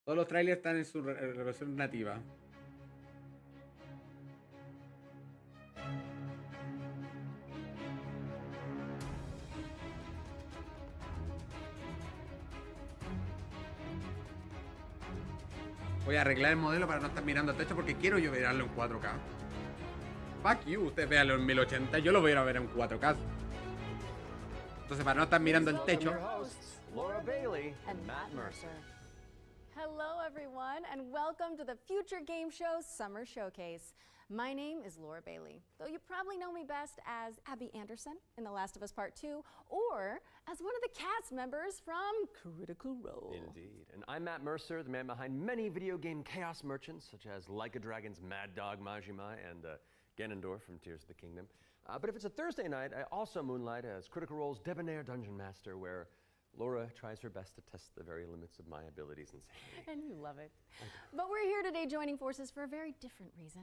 Todos los trailers están en su versión nativa. Voy a arreglar el modelo para no estar mirando el techo porque quiero yo verlo en 4K. Fuck you, ustedes véanlo en 1080, yo lo voy a ver en 4K. Entonces para no estar mirando el techo. Hello everyone and welcome to the Future Game Show Summer Showcase. My name is Laura Bailey, though you probably know me best as Abby Anderson in The Last of Us Part 2, or as one of the cast members from Critical Role. Indeed. And I'm Matt Mercer, the man behind many video game chaos merchants, such as Like a Dragon's Mad Dog Majima and Ganondorf from Tears of the Kingdom. But if it's a Thursday night, I also moonlight as Critical Role's Debonair Dungeon Master, where Laura tries her best to test the very limits of my abilities and sanity. And you love it. But we're here today joining forces for a very different reason.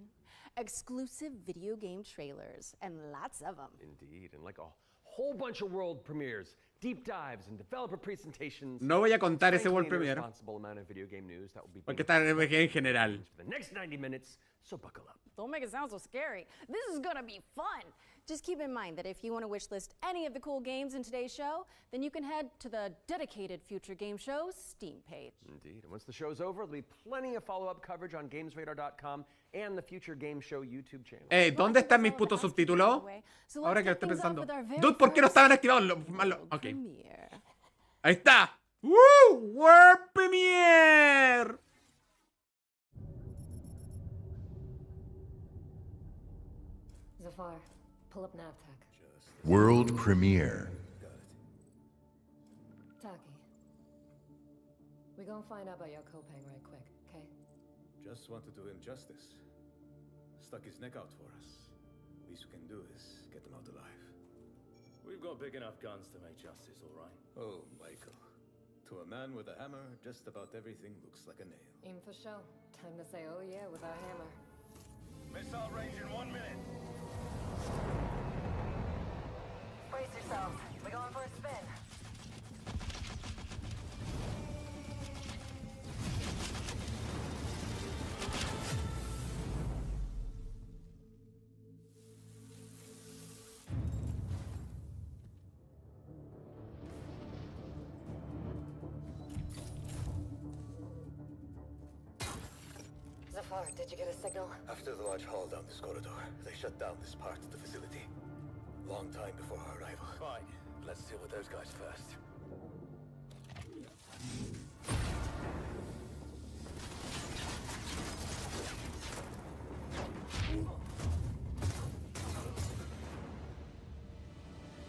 Exclusive video game trailers, and lots of them. Indeed, and like a whole bunch of world premieres, deep dives, and developer presentations. No voy a contar ese world premiere responsible amount of video game news that will be porque está en general. for the next 90 minutes, so buckle up. Don't make it sound so scary. This is gonna be fun. Just keep in mind that if you want to wishlist any of the cool games in today's show, then you can head to the dedicated Future Game Show Steam page. Indeed, and once the show's over, there'll be plenty of follow-up coverage on GamesRadar.com and the Future Game Show YouTube channel. ¿Dónde están mis putos subtítulos? Ahora que lo estoy pensando. Dude, ¿por qué no estaban activados? Ok. Ahí está. ¡Woo! World Premiere. Zafar, pull up NavTech. World premiere. Taki, we gonna find out about your Kopang right quick, okay? Just want to do him justice. Stuck his neck out for us. Least we can do is get him out alive. We've got big enough guns to make justice, all right? Oh, Michael. To a man with a hammer, just about everything looks like a nail. Aim for show. Time to say oh yeah with our hammer. Missile range in 1 minute. Brace yourselves. We're going for a spin. Zafar, did you get a signal? After the large haul down this corridor, they shut down this part of the facility. Long time before our arrival. Fine. Let's deal with those guys first.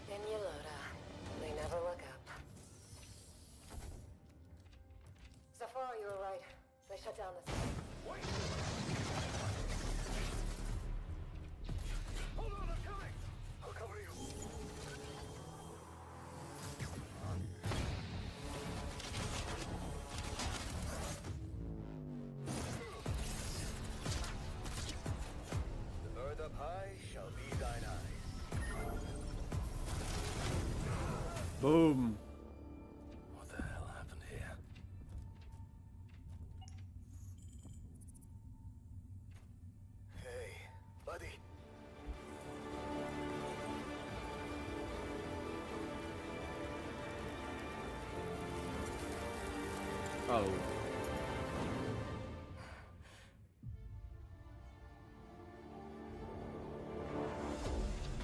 In Yelota. They never look up. Zafar, you were right. They shut down this. Wait! Hold on, I'm coming! I'll cover you. The bird up high shall be thine eyes. Boom. What the hell happened here? Hey, buddy. Oh.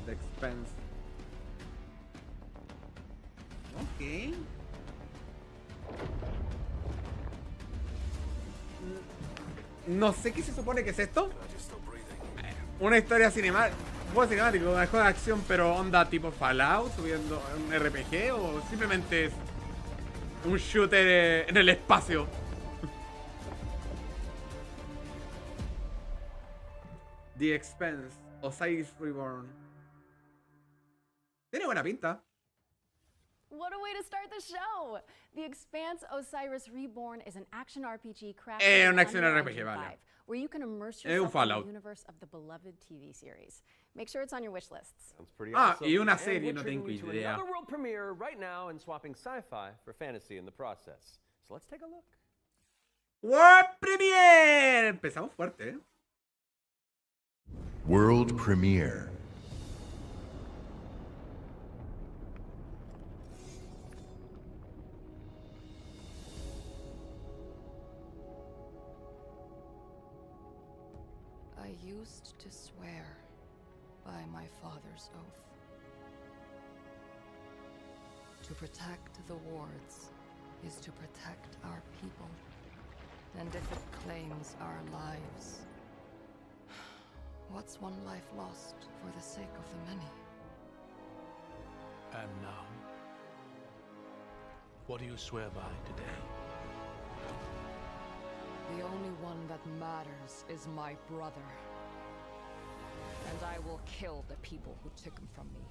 The expense. Ok. No sé qué se supone que es esto. Una historia cinemática. Un juego cinemático, un juego de acción, pero onda tipo Fallout, subiendo un RPG o simplemente es un shooter en el espacio. The Expense, Osiris Reborn. Tiene buena pinta. What a way to start the show! The Expanse Osiris Reborn is an action RPG crafted un on action Unreal RPG, Engine vale. 5, where you can immerse un yourself in Fallout. the universe of the beloved TV series. Make sure it's on your wish lists. Sounds pretty Ah, awesome. y una And serie, we're no treating tengo you to idea. Another world premiere right now and swapping sci-fi for fantasy in the process. So let's take a look. World Premiere. Empezamos fuerte, ¿eh? World Premiere. I used to swear by my father's oath. To protect the wards is to protect our people. And if it claims our lives, what's one life lost for the sake of the many? And now, what do you swear by today? The only one that matters is my brother. And I will kill the people who took him from me.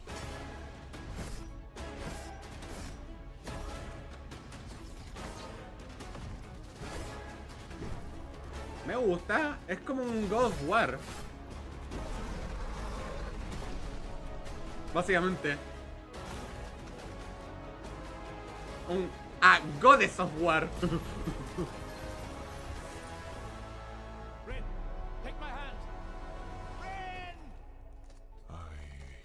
Me gusta. Es como un God of War. Básicamente. A Goddess of War. Rin, take my hand. Rin! I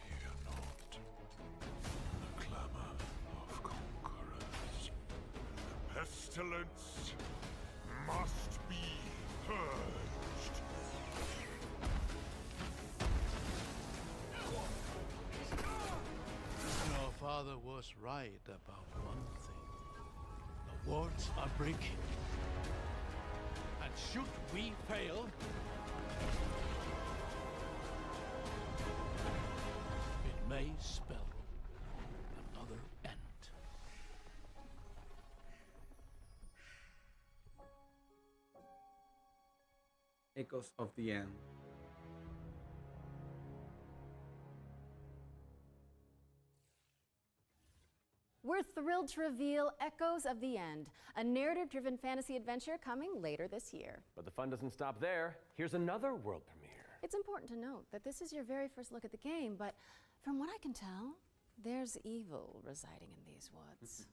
hear not the clamor of conquerors. The pestilence must be purged. Your father was right about one thing. The wards are breaking. And should we fail, it may spell another end. Echoes of the End. We're thrilled to reveal Echoes of the End, a narrative-driven fantasy adventure coming later this year. But the fun doesn't stop there. Here's another world premiere. It's important to note that this is your very first look at the game, but from what I can tell, there's evil residing in these woods.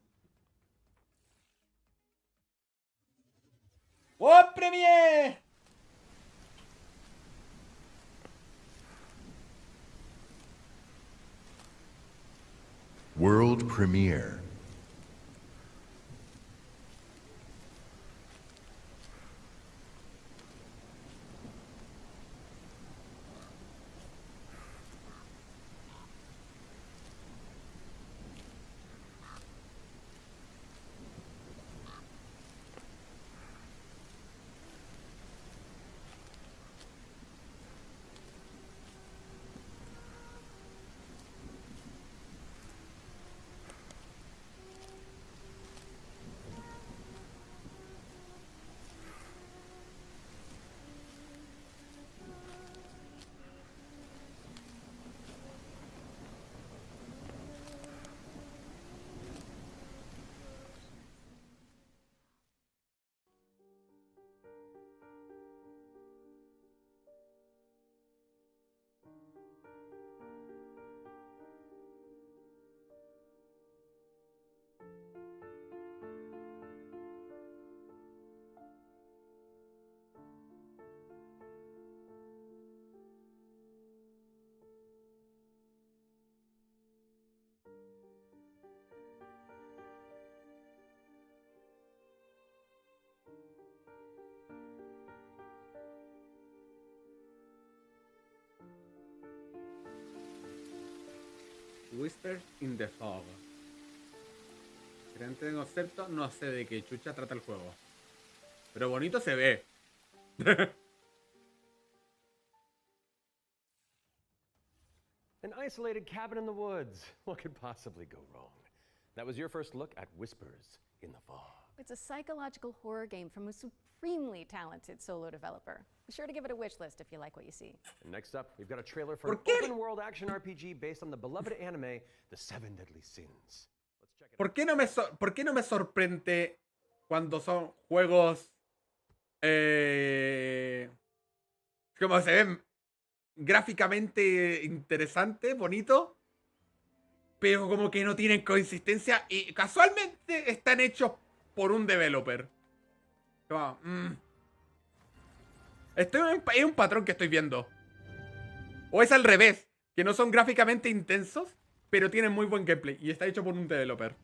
World Premiere. World Premiere. Whispers in the Fog. Diferente de concepto, no sé de qué chucha trata el juego. Pero bonito se ve. An isolated cabin in the woods. What could possibly go wrong? That was your first look at Whispers in the Fog. It's a psychological horror game from a supremely talented solo developer. Be sure to give it a wish list if you like what you see. And next up, we've got a trailer for an open-world action RPG based on the beloved anime, The Seven Deadly Sins. Let's check it out. ¿Por qué no me sorprende cuando son juegos como se ven gráficamente interesantes, bonitos, pero como que no tienen consistencia y casualmente están hechos por un developer? Como, es un patrón que estoy viendo. O es al revés, que no son gráficamente intensos, pero tienen muy buen gameplay. Y está hecho por un developer.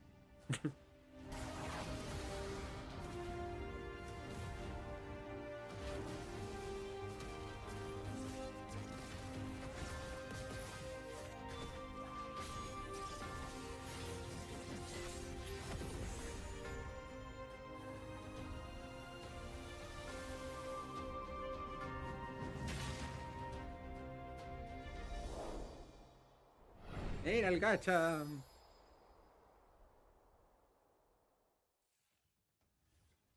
Mira el gacha.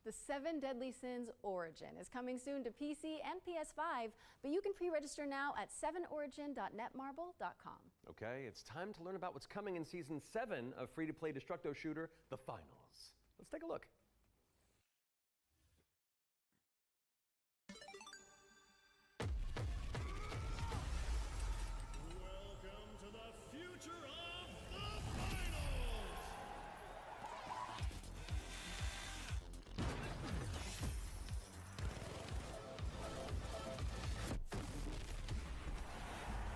The 7 Deadly Sins Origin is coming soon to PC and PS5, but you can pre-register now at 7origin.netmarble.com. Okay, it's time to learn about what's coming in Season 7 of free-to-play Destructo shooter, The Finals. Let's take a look. Welcome to the future of the finals!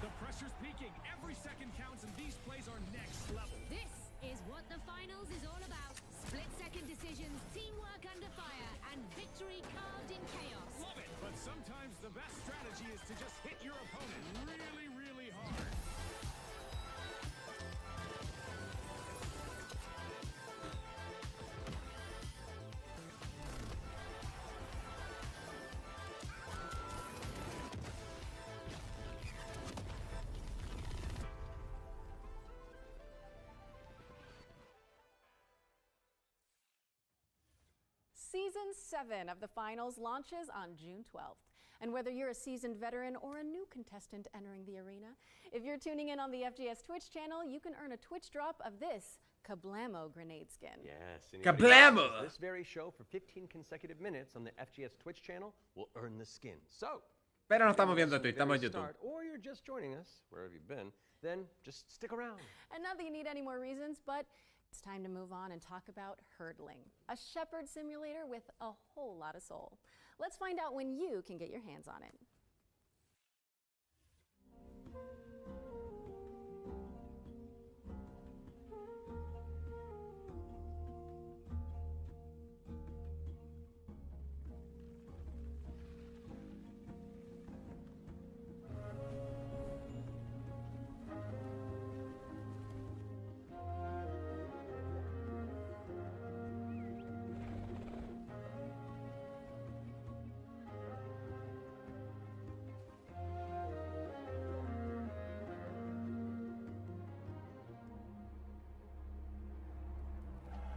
The pressure's peaking. Every second counts, and these plays are next level. This is what the finals is all about. Split-second decisions, teamwork under fire, and victory carved in chaos. Love it! But sometimes the best strategy is to just hit your opponent really, really hard. Season 7 of the finals launches on June 12th. And whether you're a seasoned veteran or a new contestant entering the arena, if you're tuning in on the FGS Twitch channel, you can earn a Twitch drop of this Kablamo grenade skin. Yes. Kablamo! This very show for 15 consecutive minutes on the FGS Twitch channel will earn the skin. So, Pero no estamos viendo Twitch, estamos en YouTube. start, or you're just joining us, wherever you've been, then just stick around. And not that you need any more reasons, but it's time to move on and talk about hurdling, a shepherd simulator with a whole lot of soul. Let's find out when you can get your hands on it.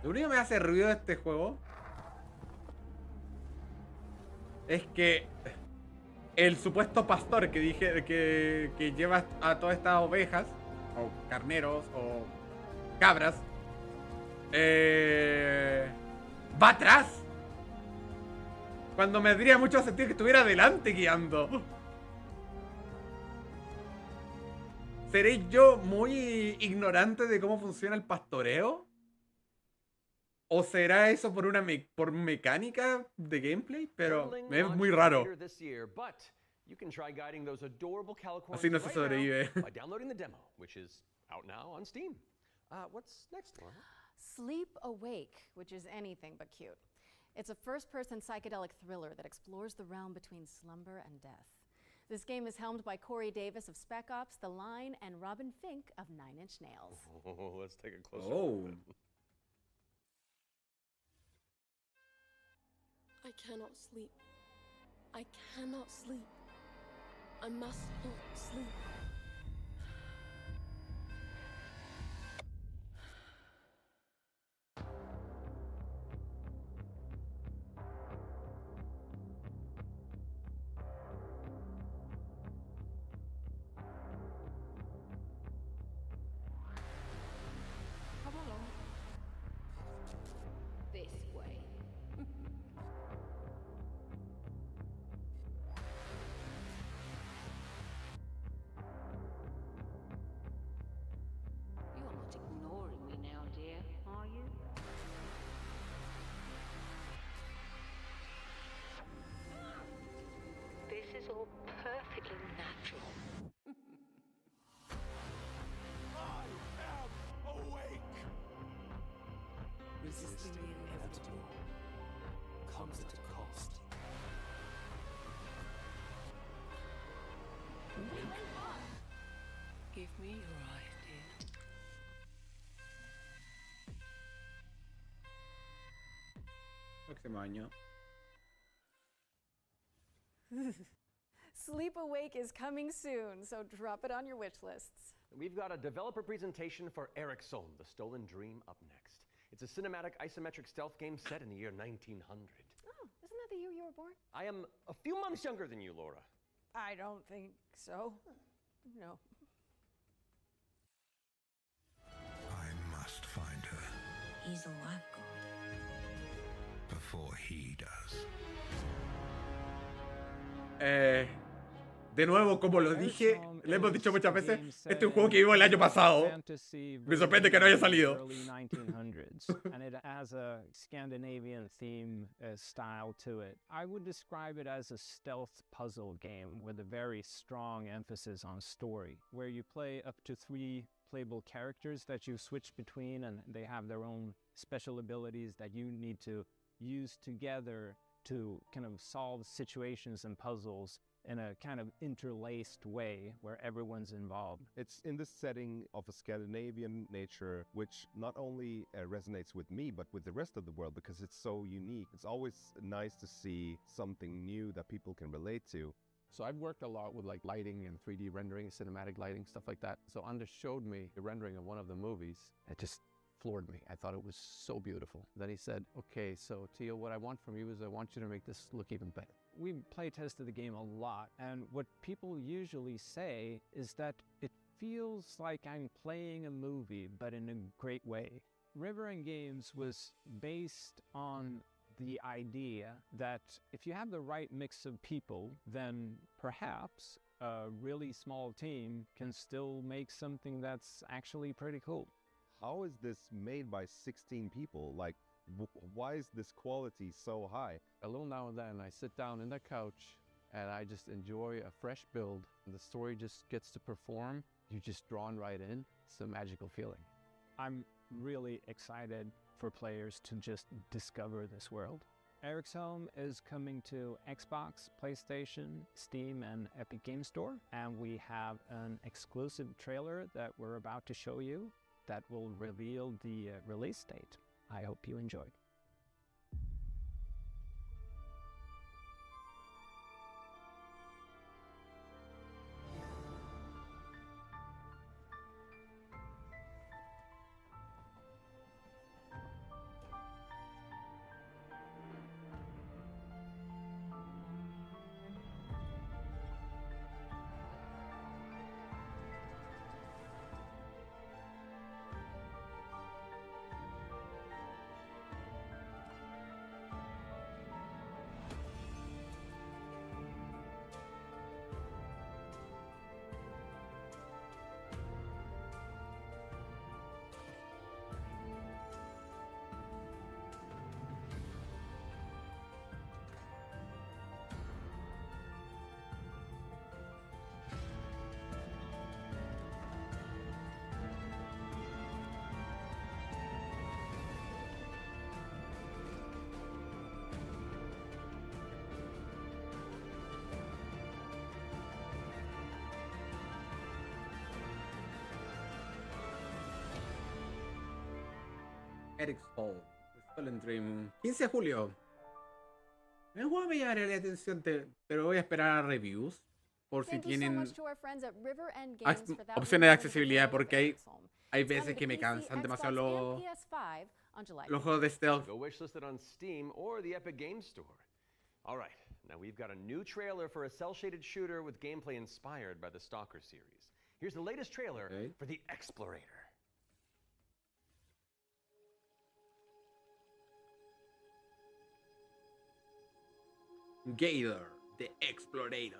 Lo único que me hace ruido de este juego es que el supuesto pastor que dije que lleva a todas estas ovejas, o carneros, o cabras, va atrás. Cuando me tendría mucho sentido que estuviera adelante guiando. ¿Seré yo muy ignorante de cómo funciona el pastoreo? ¿O será eso por una por mecánica de gameplay? Pero es muy raro. Así no se sobrevive. By downloading the demo, which is out now on Steam. What's next, Laura? Sleep Awake, which is anything but cute. It's a first-person psychedelic thriller that explores the realm between slumber and death. This game is helmed by Corey Davis of Spec Ops, The Line, and Robin Fink of 9 Inch Nails. Oh, let's take a closer look. I cannot sleep. I cannot sleep. I must not sleep. Come along. This way. Resisting the inevitable comes at a cost. Give me your idea. Próximo año. Sleep Awake is coming soon, so drop it on your wish lists. We've got a developer presentation for Eric Solm, The Stolen Dream, up next. It's a cinematic isometric stealth game set in the year 1900. Oh, isn't that the year you were born? I am a few months younger than you, Laura. I don't think so. No. I must find her He's a lifeguard. before he does. De nuevo, como lo dije, le hemos dicho muchas veces, este es un juego que vimos el año pasado. Me sorprende que no haya salido. Early 1900s, and it has a Scandinavian theme style to it. I would describe it as a stealth puzzle game with a very strong emphasis on story, where you play up to 3 playable characters that you switch between, and they have their own special abilities that you need to use together to kind of solve situations and puzzles in a kind of interlaced way where everyone's involved. It's in this setting of a Scandinavian nature, which not only resonates with me, but with the rest of the world, because it's so unique. It's always nice to see something new that people can relate to. So I've worked a lot with like lighting and 3D rendering, cinematic lighting, stuff like that. So Anders showed me the rendering of one of the movies. It just floored me. I thought it was so beautiful. Then he said, okay, so Tio, what I want from you is I want you to make this look even better. We play tested the game a lot, and what people usually say is that it feels like I'm playing a movie, but in a great way. River End Games was based on the idea that if you have the right mix of people, then perhaps a really small team can still make something that's actually pretty cool. How is this made by 16 people? Like, why is this quality so high? A little now and then I sit down in the couch and I just enjoy a fresh build. The story just gets to perform. You're just drawn right in. It's a magical feeling. I'm really excited for players to just discover this world. Eric Solm is coming to Xbox, PlayStation, Steam, and Epic Game Store. And we have an exclusive trailer that we're about to show you that will reveal the release date. I hope you enjoy. Eric Solm, The Stolen Dream. 15 de julio. El juego me llamaría la atención, pero voy a esperar a reviews. Por si tienen opciones de accesibilidad, porque hay veces que me cansan demasiado los juegos de stealth. Go wishlisted on Steam or the Epic Game Store. All right, now we've got a new trailer for a cel-shaded shooter with gameplay inspired by the Stalker series. Here's the latest trailer for The Explorator. Gator, The Explorator.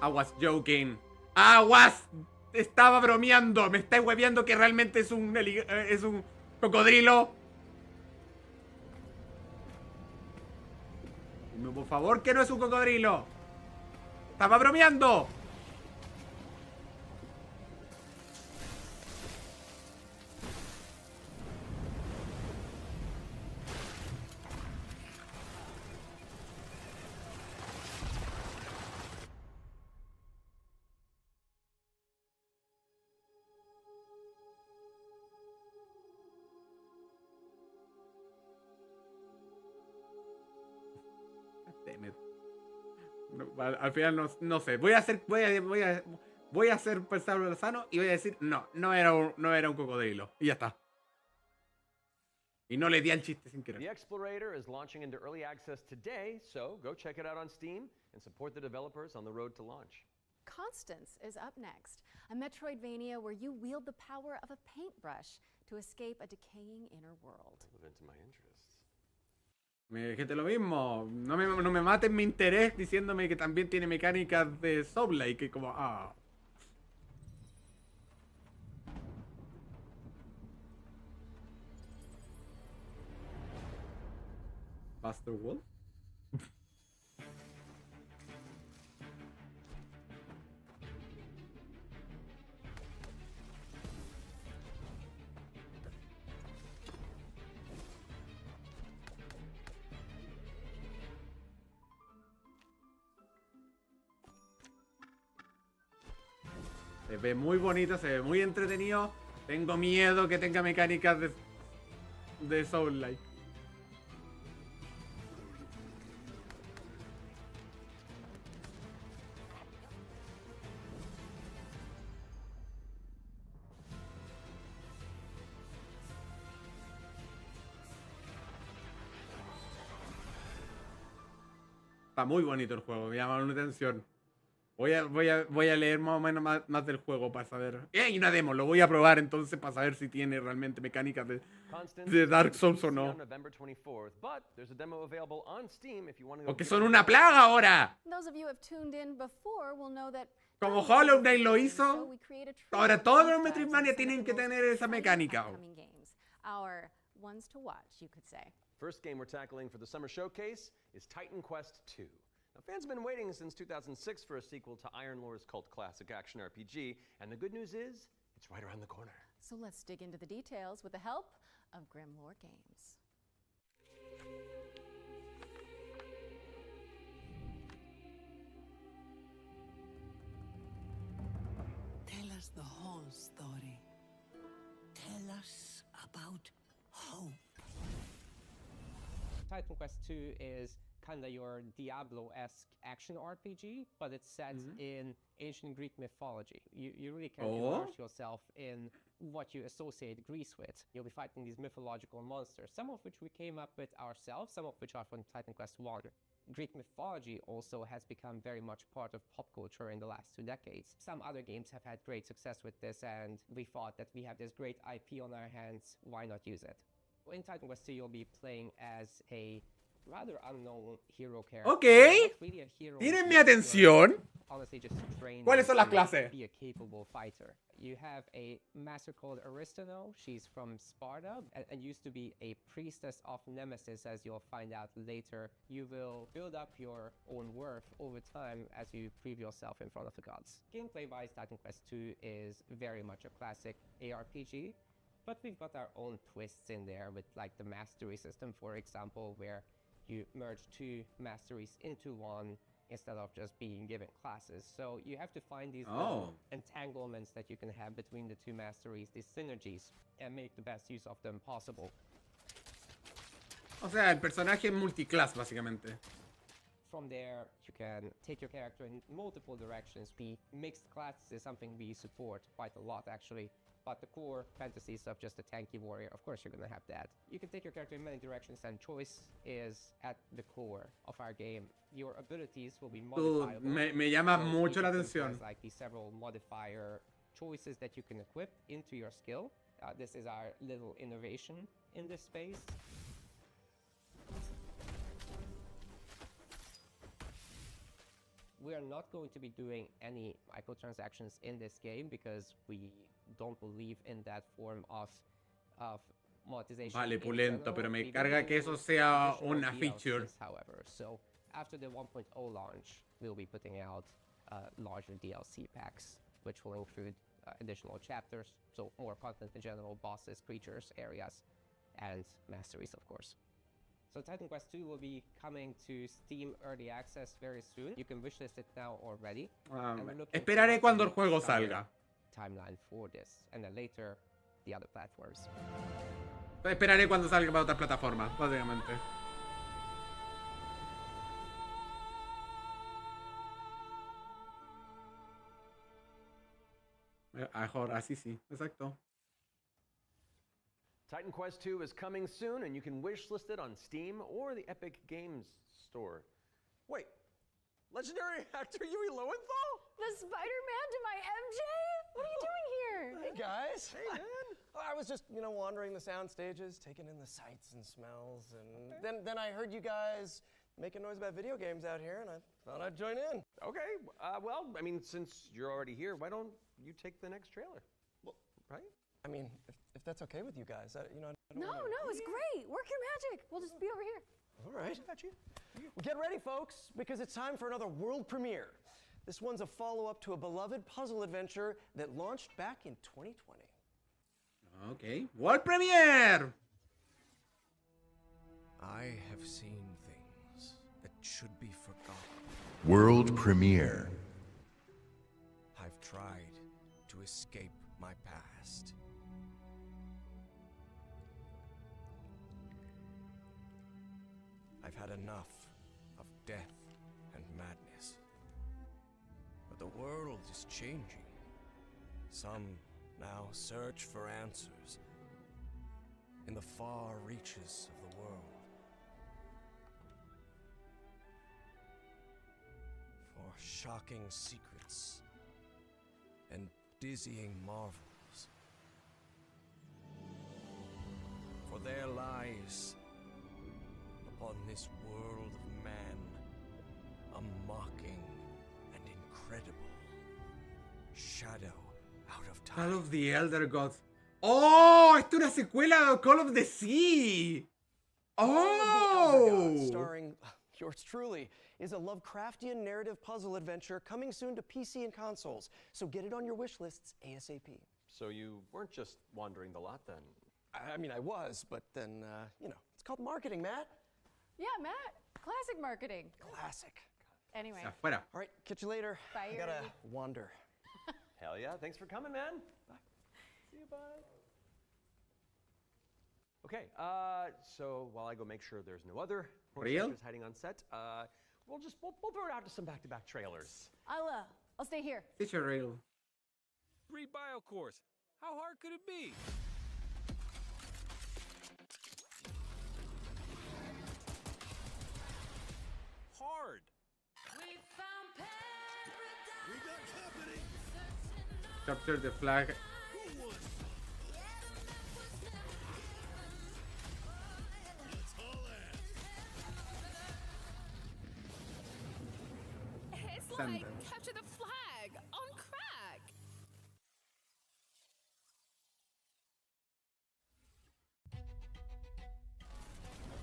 I was joking. I was... Estaba bromeando. Me estáis hueveando que realmente es un cocodrilo. Dime, por favor, que no es un cocodrilo. Estaba bromeando. Al final no sé. Voy a hacer pensarlo sano y voy a decir no era un cocodrilo. Y ya está. Y no le di al chiste sin querer. The Explorator is launching into early access today, so go check it out on Steam and support the developers on the road to launch. Constance is up next, a Metroidvania where you wield the power of a paintbrush to escape a decaying inner world. Into my interests. Me dijiste lo mismo. No me maten mi interés diciéndome que también tiene mecánicas de Soul-like. Que como... Buster Wolf. Se ve muy bonito, se ve muy entretenido. Tengo miedo que tenga mecánicas de Soul-like. Está muy bonito el juego, me llama la atención. Voy a leer más o menos más del juego para saber. Hay una demo, lo voy a probar entonces para saber si tiene realmente mecánicas de Dark Souls o no. Porque son una plaga ahora. Como Hollow Knight lo hizo, ahora todos los Metroidvania tienen que tener esa mecánica. First game we're tackling for the summer showcase is Titan Quest II. Now, fans have been waiting since 2006 for a sequel to Iron Lore's cult classic action RPG, and the good news is, it's right around the corner. So let's dig into the details with the help of Grim Lore Games. Tell us the whole story. Tell us about hope. Titan Quest II is kind of your Diablo-esque action RPG, but it's set in ancient Greek mythology. You really can immerse yourself in what you associate Greece with. You'll be fighting these mythological monsters, some of which we came up with ourselves, some of which are from Titan Quest I. Greek mythology also has become very much part of pop culture in the last 2 decades. Some other games have had great success with this, and we thought that we have this great IP on our hands, why not use it? In Titan Quest 2, you'll be playing as a rather unknown hero character. Ok. ¿Tienen mi atención? ¿Cuáles son las clases? Be a capable fighter. You have a master called Aristano. She's from Sparta and used to be a priestess of Nemesis, as you'll find out later. You will build up your own worth over time as you prove yourself in front of the gods. Gameplay-wise, Titan Quest 2 is very much a classic ARPG. But we've got our own twists in there with like the mastery system, for example, where you merge 2 masteries into one instead of just being given classes. So you have to find these little entanglements that you can have between the 2 masteries, these synergies, and make the best use of them possible. O sea, el personaje es multiclass, básicamente. From there, you can take your character in multiple directions. The mixed classes is something we support quite a lot, actually. But the core fantasy stuff, just a tanky warrior, of course you're gonna have that. You can take your character in many directions, and choice is at the core of our game. Your abilities will be modifiable. Me llama mucho la atención. Like the several modifier choices that you can equip into your skill. This is our little innovation in this space. We are not going to be doing any microtransactions in this game because we don't believe in that form of monetization. Vale, in pulento, general. pero me We carga will que do eso sea additional una feature. DLCs, however. So after the 1.0 launch, we'll be putting out larger DLC packs, which will include additional chapters, so more content in general, bosses, creatures, areas, and masteries, of course. So Titan Quest 2 will be coming to Steam Early Access very soon. You can wishlist it now already. Esperaré cuando el juego salga. Timeline for this, and then later the other platforms. Esperaré cuando salga para otras plataformas, básicamente. Mejor, así sí, exacto. Titan Quest 2 is coming soon, and you can wishlist it on Steam or the Epic Games Store. Wait, legendary actor Yui Lowenthal? The Spider-Man to my MJ? What are you doing here? Hey guys. Hey man. I was just, wandering the sound stages, taking in the sights and smells, and then I heard you guys making noise about video games out here, and I thought I'd join in. Okay, well, I mean, since you're already here, why don't you take the next trailer? Well, right? I mean, if that's okay with you guys, I don't No, it's great. Work your magic. We'll just be over here. All right. Got you. Well, get ready, folks, because it's time for another world premiere. This one's a follow-up to a beloved puzzle adventure that launched back in 2020. Okay, world premiere! I have seen things that should be forgotten. World premiere. I've tried to escape my past. I've had enough of death and madness. But the world is changing. Some now search for answers in the far reaches of the world. For shocking secrets and dizzying marvels. For there lies upon this world of man a mocking and incredible shadow out of time. Call of the Elder Gods. ¡Oh! ¡Esto es una secuela de Call of the Sea! ¡Oh! Starring yours truly is a Lovecraftian narrative puzzle adventure coming soon to PC and consoles. So get it on your wish lists ASAP. So you weren't just wandering the lot then? I mean, I was, but then, it's called marketing, Matt. Yeah, Matt. Classic marketing. Classic. Anyway. Afuera. All right, catch you later. Bye, I gotta Yuri. wander. Hell yeah, thanks for coming, man. Bye. See you, bye. Okay, so while I go make sure there's no other Real? hiding on set, we'll throw it out to some back-to-back trailers. I'll stay here. Teacher real. Read bio course. How hard could it be? Hard. We got company. Capture the flag. It's Send like them. capture the flag on crack.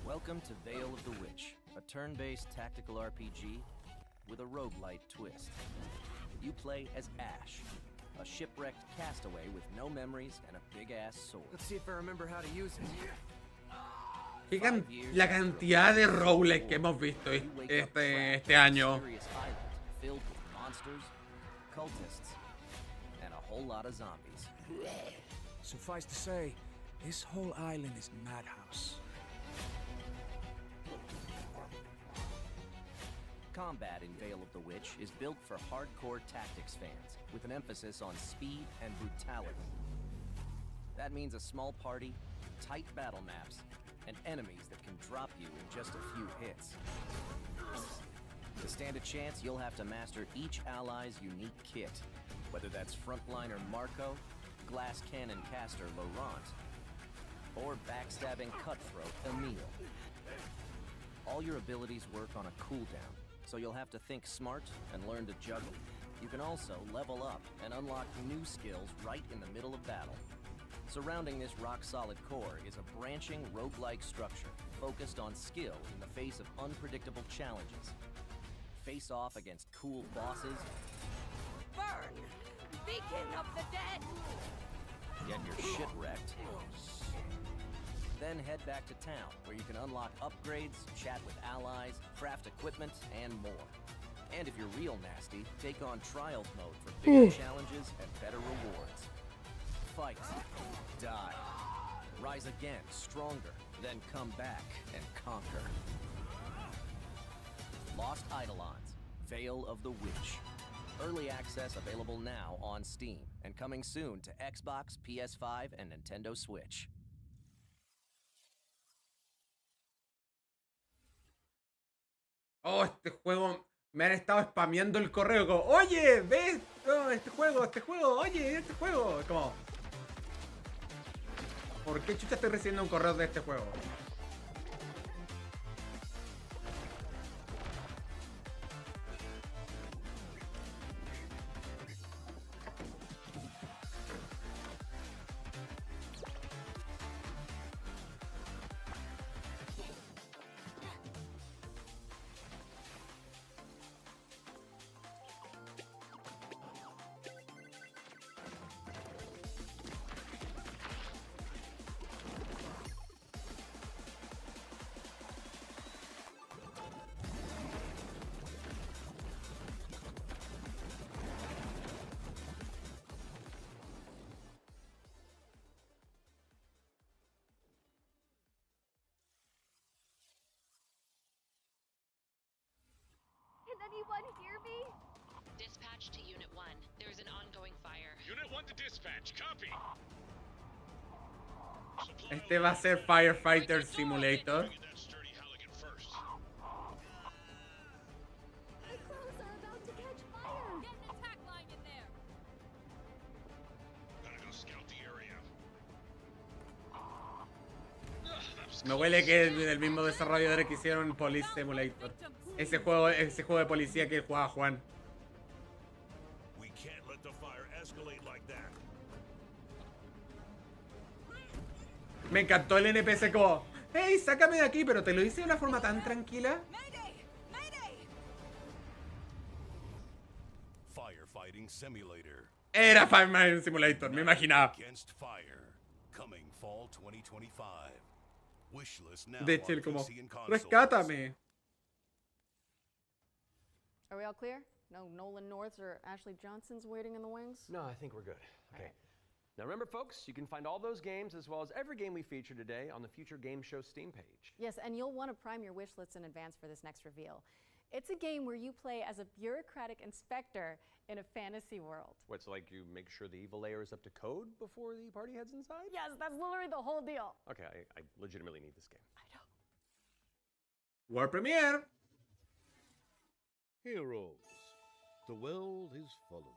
Welcome to Veil of the Witch, a turn-based tactical RPG with a roguelite twist. You play as Ash, a shipwrecked castaway with no memories and a big-ass sword. Let's see if I remember how to use it. La cantidad de roguelikes que hemos visto este año. Filled with monsters, cultists, and a whole lot of zombies. Suffice to say, this whole island is a madhouse. Combat in Veil of the Witch is built for hardcore tactics fans, with an emphasis on speed and brutality. That means a small party, tight battle maps, and enemies that can drop you in just a few hits. To stand a chance, you'll have to master each ally's unique kit, whether that's frontliner Marco, glass cannon caster Laurent, or backstabbing cutthroat Emile. All your abilities work on a cooldown, so you'll have to think smart and learn to juggle. You can also level up and unlock new skills right in the middle of battle. Surrounding this rock-solid core is a branching roguelike structure focused on skill in the face of unpredictable challenges. Face off against cool bosses. Burn! Beacon of the dead! Get your shit wrecked. Then head back to town, where you can unlock upgrades, chat with allies, craft equipment, and more. And if you're real nasty, take on Trials mode for bigger challenges and better rewards. Fight. Die. Rise again, stronger, then come back and conquer. Lost Eidolons, Veil of the Witch. Early access available now on Steam, and coming soon to Xbox, PS5, and Nintendo Switch. Oh, este juego... Me han estado spameando el correo como, oye, ves, oh, este juego, oye, este juego. Como, ¿por qué chucha estoy recibiendo un correo de este juego? Can anyone hear me? Dispatch to Unit 1. There's an ongoing fire. Unit 1 to dispatch. Copy. Este va a ser Firefighter Simulator. My clothes are about to catch fire. Get an attack line in there. Gotta go scout the area. Me huele que es del mismo desarrollador que hicieron Police Simulator. Ese juego de policía que jugaba Juan. We can't let the fire escalate like that. Me encantó el NPC como, hey, sácame de aquí, pero te lo hice de una forma tan tranquila. Firefighting simulator. Era Firefighting Simulator, me imaginaba. Against fire. Coming fall 2025. Wishlist now De hecho, on él como, PC and consoles. rescátame. Are we all clear? No Nolan Norths or Ashley Johnsons waiting in the wings? No, I think we're good. Okay. Now remember, folks, you can find all those games as well as every game we feature today on the Future Game Show Steam page. Yes, and you'll want to prime your wish lists in advance for this next reveal. It's a game where you play as a bureaucratic inspector in a fantasy world. What's like you make sure the evil layer is up to code before the party heads inside? Yes, that's literally the whole deal. Okay, I legitimately need this game. I know. World premiere. Heroes. The world is full of them.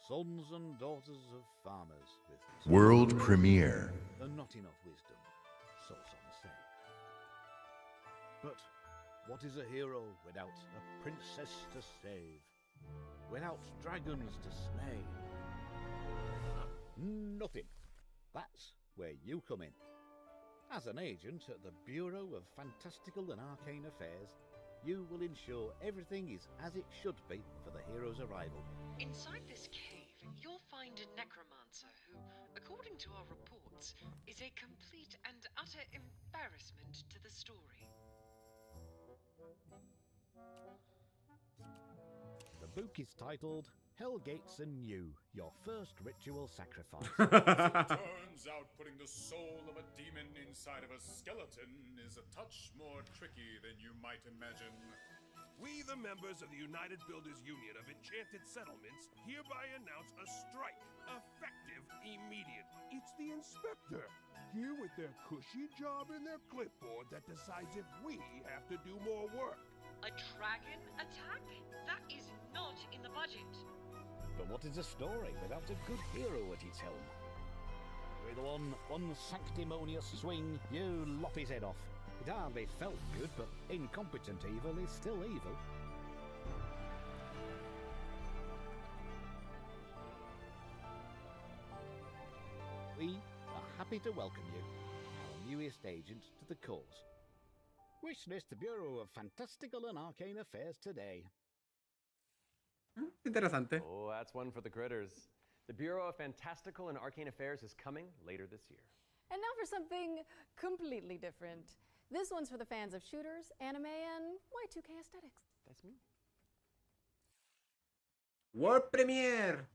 Sons and daughters of farmers with World premiere. and not enough wisdom, so some say. But what is a hero without a princess to save? Without dragons to slay? Nothing. That's where you come in. As an agent at the Bureau of Fantastical and Arcane Affairs, you will ensure everything is as it should be for the hero's arrival. Inside this cave, you'll find a necromancer who, according to our reports, is a complete and utter embarrassment to the story. The book is titled Hellgates Anew, Your First Ritual Sacrifice. Turns out putting the soul of a demon inside of a skeleton is a touch more tricky than you might imagine. We, the members of the United Builders Union of Enchanted Settlements, hereby announce a strike, effective immediately. It's the inspector, here with their cushy job and their clipboard that decides if we have to do more work. A dragon attack? That is not in the budget. But what is a story without a good hero at its helm? With one unsanctimonious swing, you lop his head off. It hardly felt good, but incompetent evil is still evil. We are happy to welcome you, our newest agent, to the cause. Wishlist the Bureau of Fantastical and Arcane Affairs today. Interesante. Oh, that's one for the critters. The Bureau of Fantastical and Arcane Affairs is coming later this year. And now for something completely different. This one's for the fans of shooters, anime, and Y2K aesthetics. That's me. World Premiere.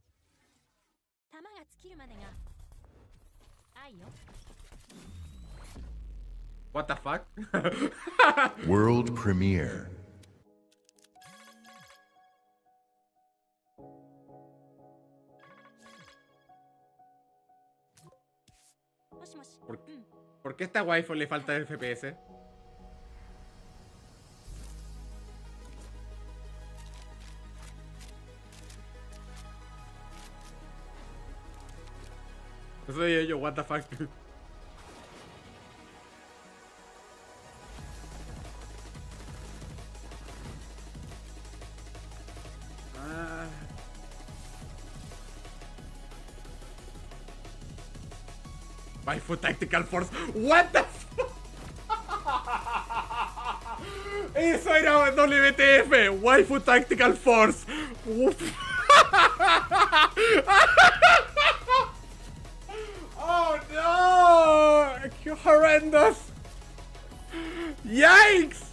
What the fuck? World Premiere. ¿Por qué a esta waifu le falta el FPS? Eso soy yo, what the fuck. Waifu Tactical Force. What the fuck? Eso era WTF. Waifu Tactical Force. Oh no! ¡Qué horrendos! ¡Yikes!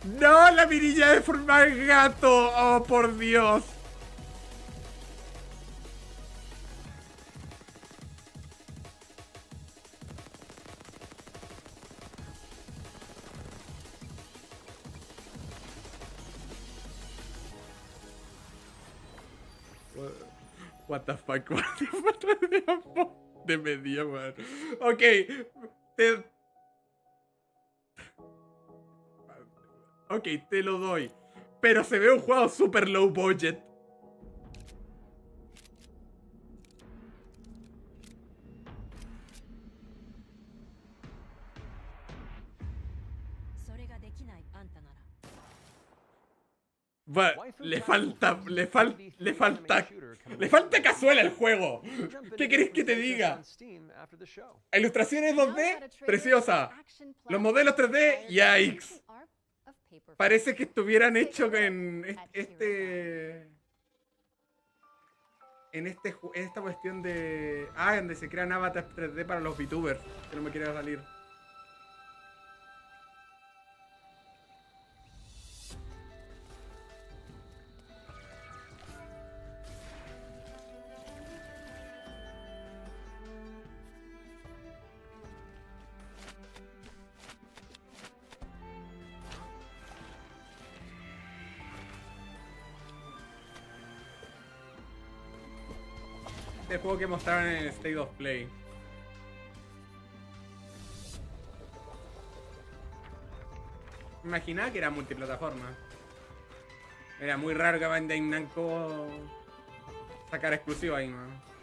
¡No! ¡La mirilla de forma de gato! ¡Oh, por Dios! What the fuck, de medio, man. Ok. Ok, te lo doy. Pero se ve un juego super low budget. Le falta cazuela al juego. ¿Qué querés que te diga? Ilustraciones 2D, preciosa. Los modelos 3D, yikes. Parece que estuvieran hechos en esta cuestión de... Ah, donde se crean avatars 3D para los VTubers. Que no me quiera salir. El juego que mostraron en el State of Play. Me imaginaba que era multiplataforma. Era muy raro que Bandai Namco sacara exclusivo ahí, ¿no?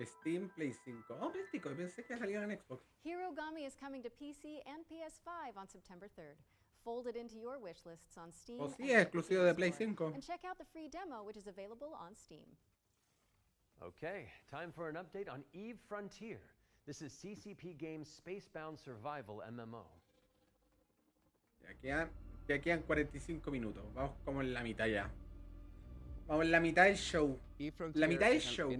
Steam, Play 5. Oh, Play 5. Pensé que salía en Xbox. Hirogami is coming to PC and PS5 on September 3rd. Fold it into your wish lists on Steam. Oh, sí, es exclusivo de Play 5. And check out the free demo, which is available on Steam. Okay, time for an update on Eve Frontier. This is CCP Games' Spacebound Survival MMO. Ya quedan 45 minutos. Vamos como en la mitad ya. Vamos en la mitad del show. La mitad del show.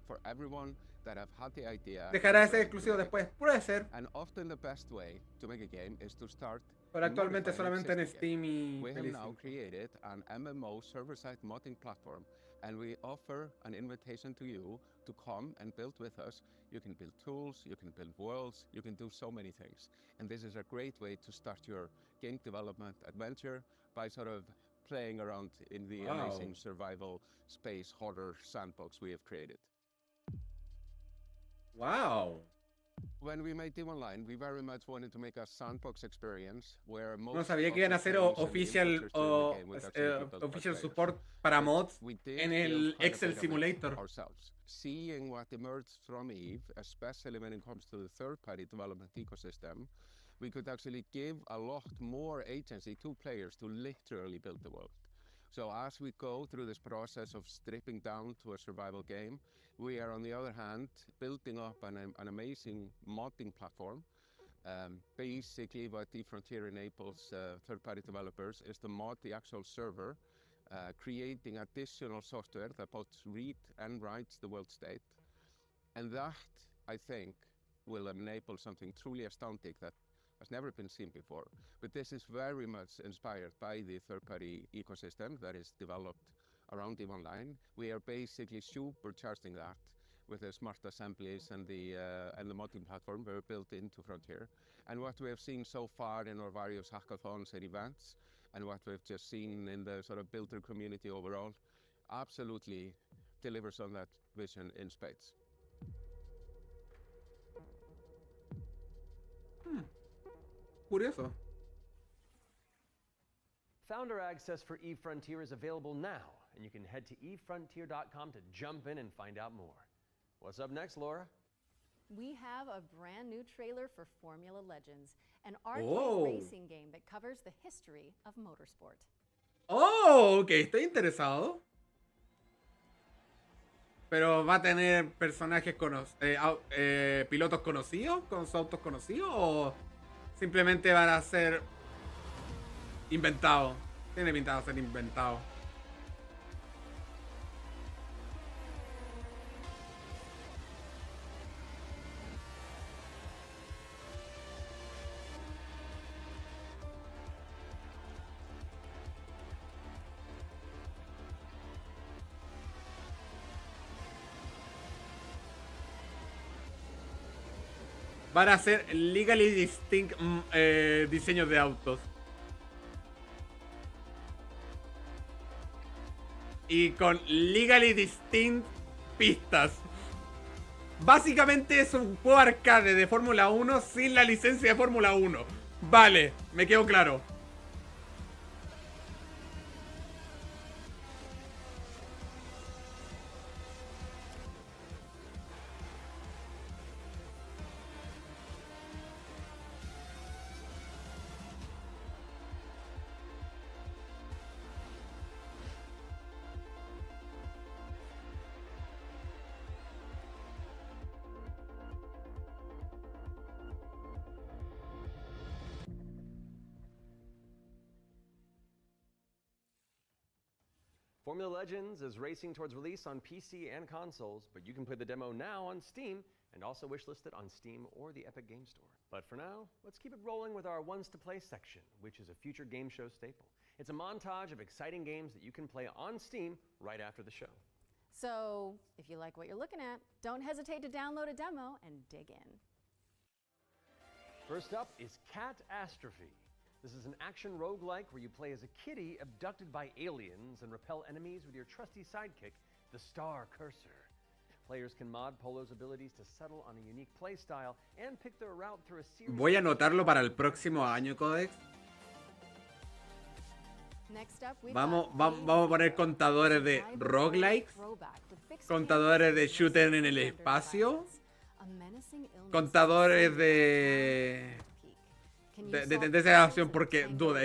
for everyone that have had the idea. Dejará de ser exclusivo después. Puede ser. And often the best way to make a game is to start. Pero actualmente solamente en Steam y We have Play now 5. created an MMO server-side modding platform, and we offer an invitation to you to come and build with us. You can build tools, you can build worlds, you can do so many things. And this is a great way to start your game development adventure by sort of playing around in the amazing survival space horror sandbox we have created. Wow. When we made Team Online, we very much wanted to make a sandbox experience where most No sabía que iban a hacer official support para mods en el Excel Simulator. Ourselves. Seeing what emerged from EVE, especially when it comes to the third-party development ecosystem, we could actually give a lot more agency to players to literally build the world. So as we go through this process of stripping down to a survival game, we are on the other hand building up an amazing modding platform. Basically what eFrontier enables third-party developers is to mod the actual server, creating additional software that both read and writes the world state. And that, I think, will enable something truly astounding that has never been seen before. But this is very much inspired by the third-party ecosystem that is developed around EVE Online. We are basically supercharging that with the smart assemblies and the modding platform we're built into Frontier. And what we have seen so far in our various hackathons and events, and what we've just seen in the sort of builder community overall, absolutely delivers on that vision in spades. Curioso. Founder access for eFrontier is available now, and you can head to efrontier.com to jump in and find out more. What's up next, Laura? We have a brand new trailer for Formula Legends, an arcade racing game that covers the history of motorsport. Oh, ok, estoy interesado. Pero va a tener personajes pilotos conocidos, con sus autos conocidos, o simplemente van a ser inventados. Tiene pintado de ser inventado. Van a ser legally distinct diseños de autos. Y con legally distinct pistas. Básicamente es un juego arcade de Fórmula 1 sin la licencia de Fórmula 1. Vale, me quedó claro. Formula Legends is racing towards release on PC and consoles, but you can play the demo now on Steam and also wishlist it on Steam or the Epic Game Store. But for now, let's keep it rolling with our Ones to Play section, which is a future game show staple. It's a montage of exciting games that you can play on Steam right after the show. So, if you like what you're looking at, don't hesitate to download a demo and dig in. First up is Catastrophe. This is an action roguelike where you play as a kitty abducted by aliens and repel enemies with your trusty sidekick, the Star Cursor. Players can mod Polo's abilities to settle on a unique playstyle and pick their route through a series. Voy a anotarlo para el próximo año, Codex. Vamos a poner contadores de roguelikes, contadores de shooter en el espacio, contadores de tendencia de acción, porque duda,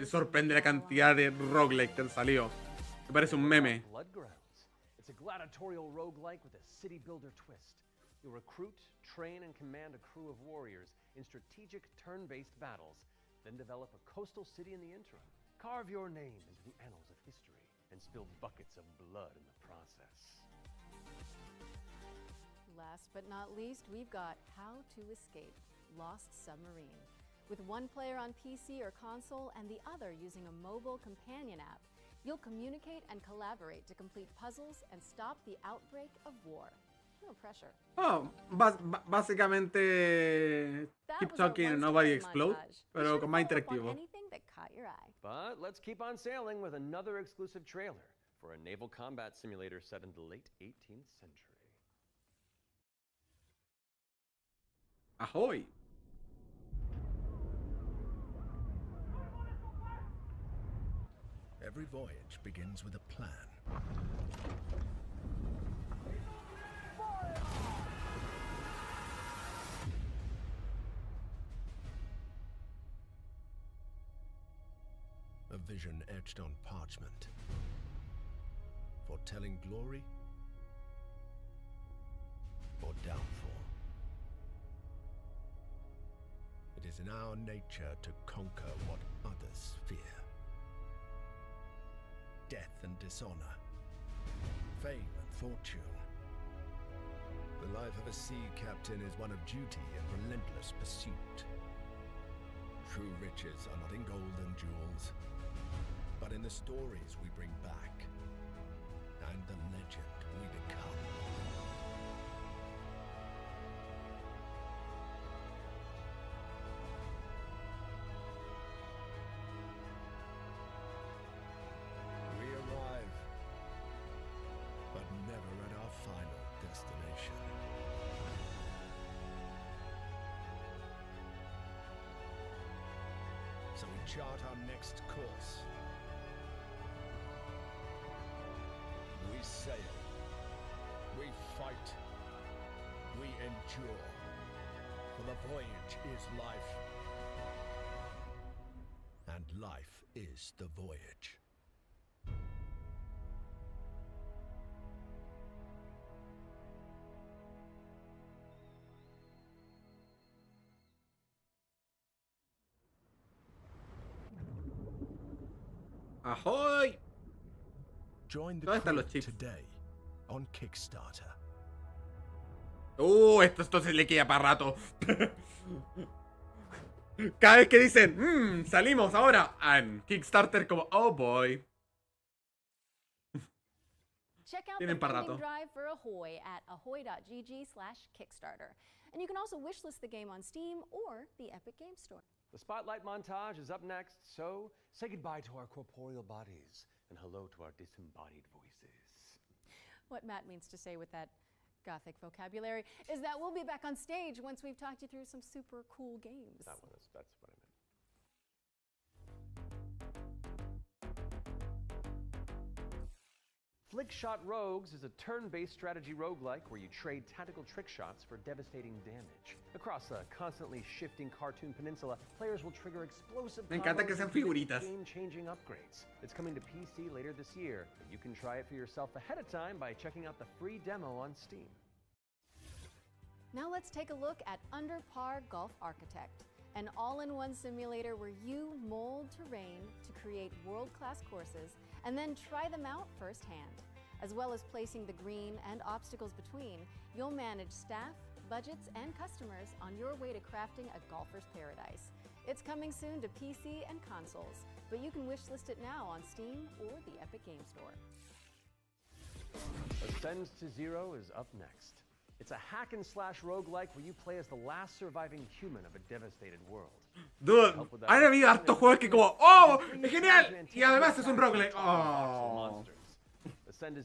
sorprende la cantidad de roguelike que han salido. Me parece un meme. It's a gladiatorial roguelike with a city builder twist. You'll recruit, train, and command a crew of warriors in strategic turn-based battles, then develop a coastal city in the interim. Carve your name into the annals of history and spill buckets of blood in the process. but not least, we've got How to Escape Lost Submarine. With one player on PC or console and the other using a mobile companion app, you'll communicate and collaborate to complete puzzles and stop the outbreak of war. No pressure. Oh, básicamente Keep Talking and Nobody Explode, pero con más interactivo. Anything that caught your eye. But let's keep on sailing with another exclusive trailer for a naval combat simulator set in the late 18th century. Ahoy! Every voyage begins with a plan. A vision etched on parchment, foretelling glory or downfall. It is in our nature to conquer what others fear. Death and dishonor, fame and fortune. The life of a sea captain is one of duty and relentless pursuit. True riches are not in gold and jewels, but in the stories we bring back and the legend we become. We arrive, but never at our final destination. So we chart our next course. We sail, we fight, we endure, for the voyage is life, and life is the voyage. Ahoy! Join the ¿Dónde están los crew chips? today on Kickstarter. Esto se le queda para rato. Cada vez que dicen, salimos ahora, en Kickstarter como, oh boy. Check out Tienen the para funding rato. drive for Ahoy at ahoy.gg/Kickstarter. And you can also wishlist the game on Steam or the Epic Game Store. The spotlight montage is up next, so say goodbye to our corporeal bodies and hello to our disembodied voices. What Matt means to say with that gothic vocabulary is that we'll be back on stage once we've talked you through some super cool games. That's what I meant. Flickshot Rogues is a turn-based strategy roguelike where you trade tactical trick shots for devastating damage. Across a constantly shifting cartoon peninsula, players will trigger explosive Me encanta que sean figuritas. game-changing upgrades. It's coming to PC later this year, but you can try it for yourself ahead of time by checking out the free demo on Steam. Now let's take a look at Under Par Golf Architect, an all-in-one simulator where you mold terrain to create world-class courses and then try them out firsthand. As well as placing the green and obstacles between, you'll manage staff, budgets, and customers on your way to crafting a golfer's paradise. It's coming soon to PC and consoles, but you can wishlist it now on Steam or the Epic Game Store. Ascends to Zero is up next. It's a hack-and-slash roguelike where you play as the last surviving human of a devastated world. Dude, han habido hartos juegos que como, ¡oh! ¡Es genial! Y además es un roguelike. ¡Oh!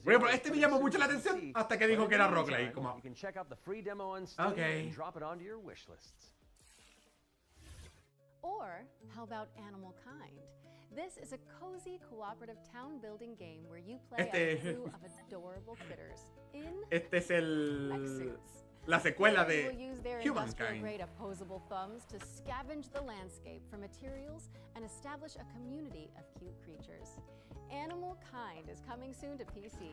Bueno, pero este me llamó mucho la atención hasta que dijo que era roguelike. Como, You can check out the free demo on Steam and drop it onto your wish lists. Or how about Animal Kind? This is a cozy cooperative town building game where you play as a crew of adorable critters in mech-suits. La secuela Players de will use their Humankind. industrial-grade opposable thumbs to scavenge the landscape for materials and establish a community of cute creatures. Animal Kind is coming soon to PC.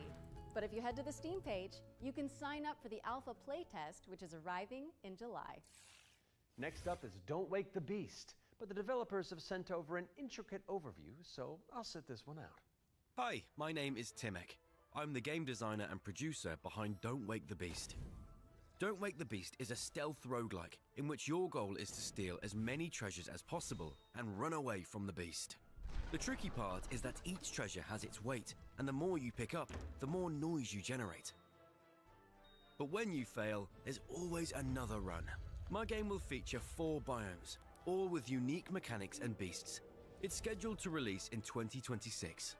But if you head to the Steam page, you can sign up for the alpha playtest, which is arriving in July. Next up is Don't Wake the Beast, but the developers have sent over an intricate overview, so I'll sit this one out. Hi, my name is Timek. I'm the game designer and producer behind Don't Wake the Beast. Don't Wake the Beast is a stealth roguelike in which your goal is to steal as many treasures as possible and run away from the beast. The tricky part is that each treasure has its weight, and the more you pick up, the more noise you generate. But when you fail, there's always another run. My game will feature 4 biomes, all with unique mechanics and beasts. It's scheduled to release in 2026.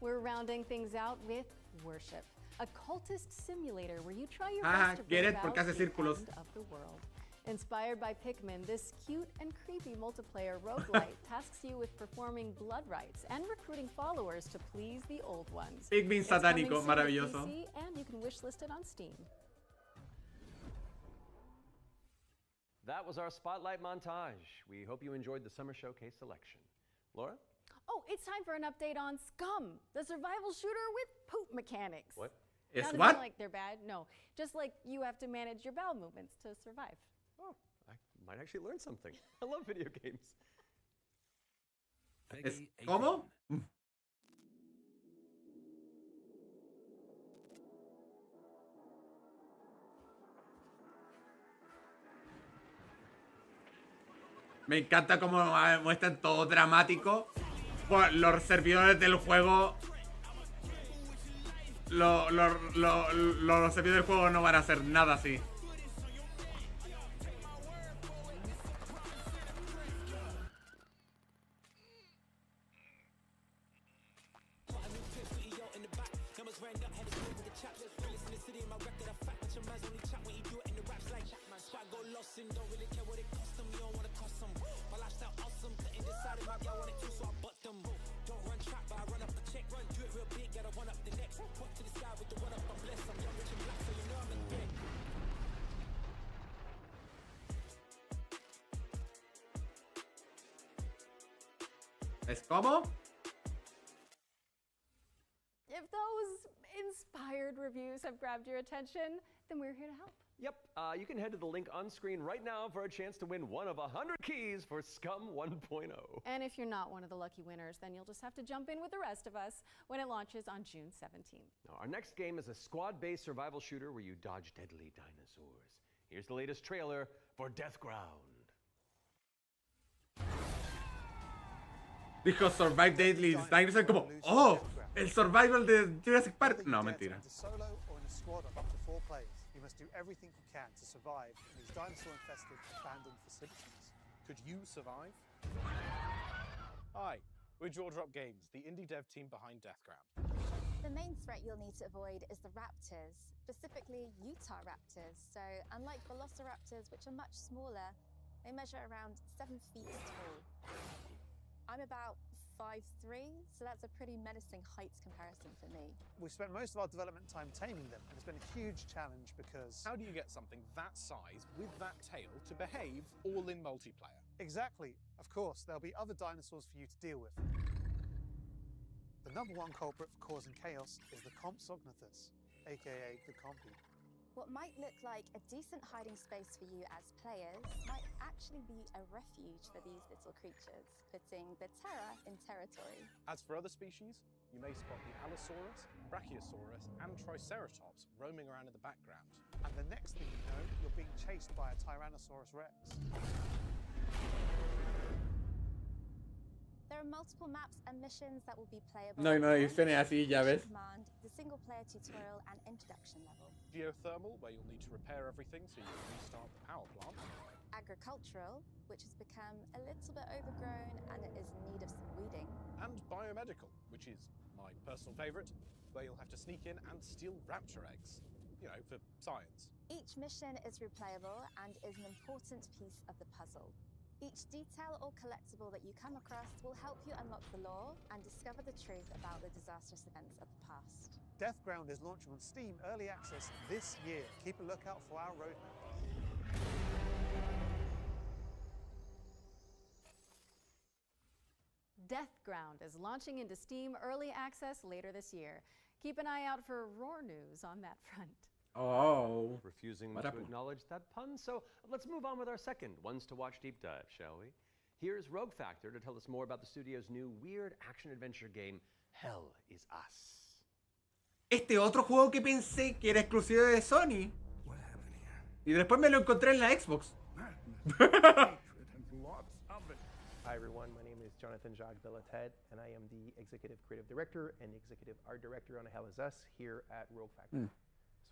We're rounding things out with Worship, a cultist simulator where you try your best to get bring it, about porque hace the círculos. end of the world. Inspired by Pikmin, this cute and creepy multiplayer roguelite tasks you with performing blood rites and recruiting followers to please the old ones. Pikmin It's coming satánico, soon to maravilloso. PC, and you can wishlist it on Steam. That was our spotlight montage. We hope you enjoyed the Summer Showcase selection. Laura? Oh, it's time for an update on Scum, the survival shooter with poop mechanics. What? It's Not what? like they're bad, no. Just like you have to manage your bowel movements to survive. Oh, I might actually learn something. I love video games. ¿Cómo? Me encanta cómo muestran todo dramático. Pues los servidores del juego. Los servidores del juego no van a hacer nada así. ¿Es cómo? If those inspired reviews have grabbed your attention, then we're here to help. Yep, you can head to the link on screen right now for a chance to win one of 100 keys for Scum 1.0. And if you're not one of the lucky winners, then you'll just have to jump in with the rest of us when it launches on June 17th. Now, our next game is a squad-based survival shooter where you dodge deadly dinosaurs. Here's the latest trailer for Deathground. Dijo Survive Deadly Dinosaur como, oh, el survival de Jurassic Park. No, mentira. Solo or in a squad of up to 4 players, you must do everything you can to survive in these dinosaur-infested abandoned facilities. Could you survive? Hi, we're Jaw Drop Games, the indie dev team behind Deathground. The main threat you'll need to avoid is the raptors, specifically Utah raptors. So unlike velociraptors, which are much smaller, they measure around 7 feet tall. I'm about 5'3", so that's a pretty menacing height comparison for me. We've spent most of our development time taming them, and it's been a huge challenge because... How do you get something that size with that tail to behave all in multiplayer? Exactly. Of course, there'll be other dinosaurs for you to deal with. The #1 culprit for causing chaos is the Compsognathus, aka the Compy. What might look like a decent hiding space for you as players might actually be a refuge for these little creatures, putting the terror in territory. As for other species, you may spot the Allosaurus, Brachiosaurus, and Triceratops roaming around in the background. And the next thing you know, you're being chased by a Tyrannosaurus Rex. There are multiple maps and missions that will be playable. No, dicen así, ya ves. Command, the single-player tutorial and introduction level. Geothermal, where you'll need to repair everything so you can restart the power plant. Agricultural, which has become a little bit overgrown and it is in need of some weeding. And biomedical, which is my personal favourite, where you'll have to sneak in and steal raptor eggs. You know, for science. Each mission is replayable and is an important piece of the puzzle. Each detail or collectible that you come across will help you unlock the lore and discover the truth about the disastrous events of the past. Deathground is launching on Steam Early Access this year. Keep a lookout for our roadmap. Deathground is launching into Steam Early Access later this year. Keep an eye out for roar news on that front. Oh. Refusing to acknowledge that pun, so let's move on with our second Ones to Watch deep dive, shall we? Here's Rogue Factor to tell us more about the studio's new weird action-adventure game, Hell is Us. este otro juego que pensé que era exclusivo de Sony. Y después me lo encontré en la Xbox. Hi everyone, my name is Jonathan Jacques Belated, and I am the Executive Creative Director and Executive Art Director on Hell Is Us here at Rogue Factory.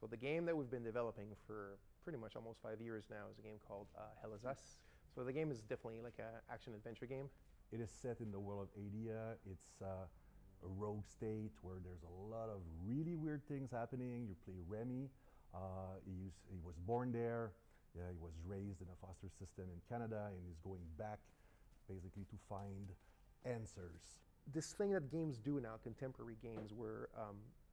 So the game that we've been developing for pretty much almost 5 years now is a game called Hell Is Us. So the game is definitely like an action-adventure game. It is set in the world of Adia. It's a rogue state where there's a lot of really weird things happening. You play Remy. He was born there. Yeah, he was raised in a foster system in Canada, and he's going back basically to find answers. This thing that games do now, contemporary games, where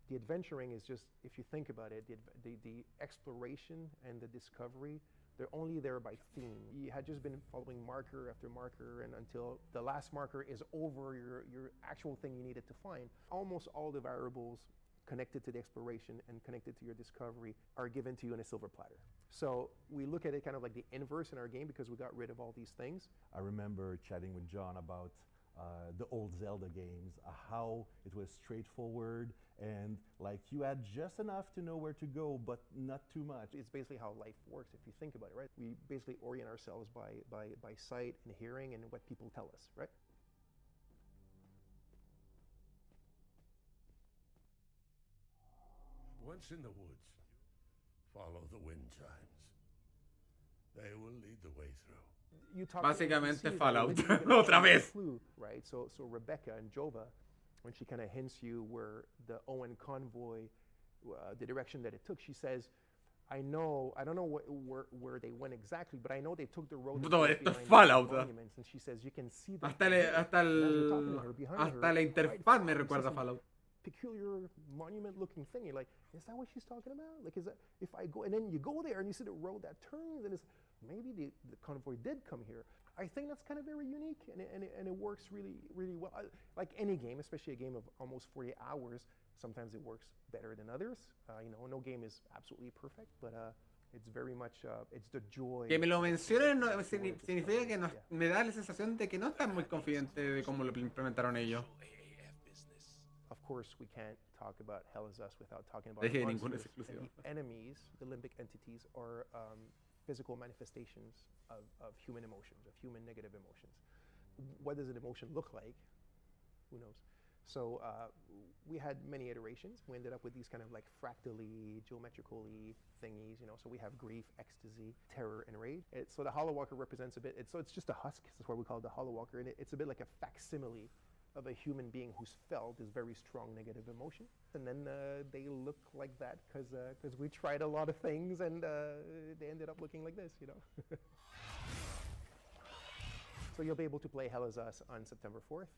the adventuring is just, if you think about it, the exploration and the discovery, they're only there by theme. You had just been following marker after marker, and until the last marker is over your actual thing you needed to find. Almost all the variables connected to the exploration and connected to your discovery are given to you in a silver platter. So we look at it kind of like the inverse in our game because we got rid of all these things. I remember chatting with John about the old Zelda games, how it was straightforward and like you had just enough to know where to go, but not too much. It's basically how life works if you think about it, right? We basically orient ourselves by sight and hearing and what people tell us, right? Once in the woods, follow the wind chimes. They will lead the way through. Básicamente Fallout, otra vez. Clue, right? So Rebecca and Jova, when she kind of hints you where the Owen convoy, the direction that it took, she says, I don't know where they went exactly, but I know they took the road No, esto es Fallout. monuments, and she says you can see the Hasta la interfaz me recuerda a Fallout. Peculiar monument-looking thing. You're like, is that what she's talking about? Like, is that if I go and then you go there and you see the road that turns and it's maybe the convoy did come here. I think that's kind of very unique and it works really well. Like any game, especially a game of almost 40 hours, sometimes it works better than others. No game is absolutely perfect, but it's very much it's the joy. Que me lo mencionen significa que me da la sensación de que no están muy confidentes de cómo lo implementaron ellos. Of course, we can't talk about Hell Is Us without talking about the monsters. And the enemies, the limbic entities, are physical manifestations of human emotions, of human negative emotions. What does an emotion look like? Who knows? So we had many iterations. We ended up with these kind of like fractally, geometrically thingies, So we have grief, ecstasy, terror, and rage. So the Hollow Walker represents a bit, it's just a husk. That's why we call it the Hollow Walker. And it's a bit like a facsimile of a human being who's felt this very strong negative emotion. And then they look like that because we tried a lot of things and they ended up looking like this, So you'll be able to play Hell Is Us on September 4th,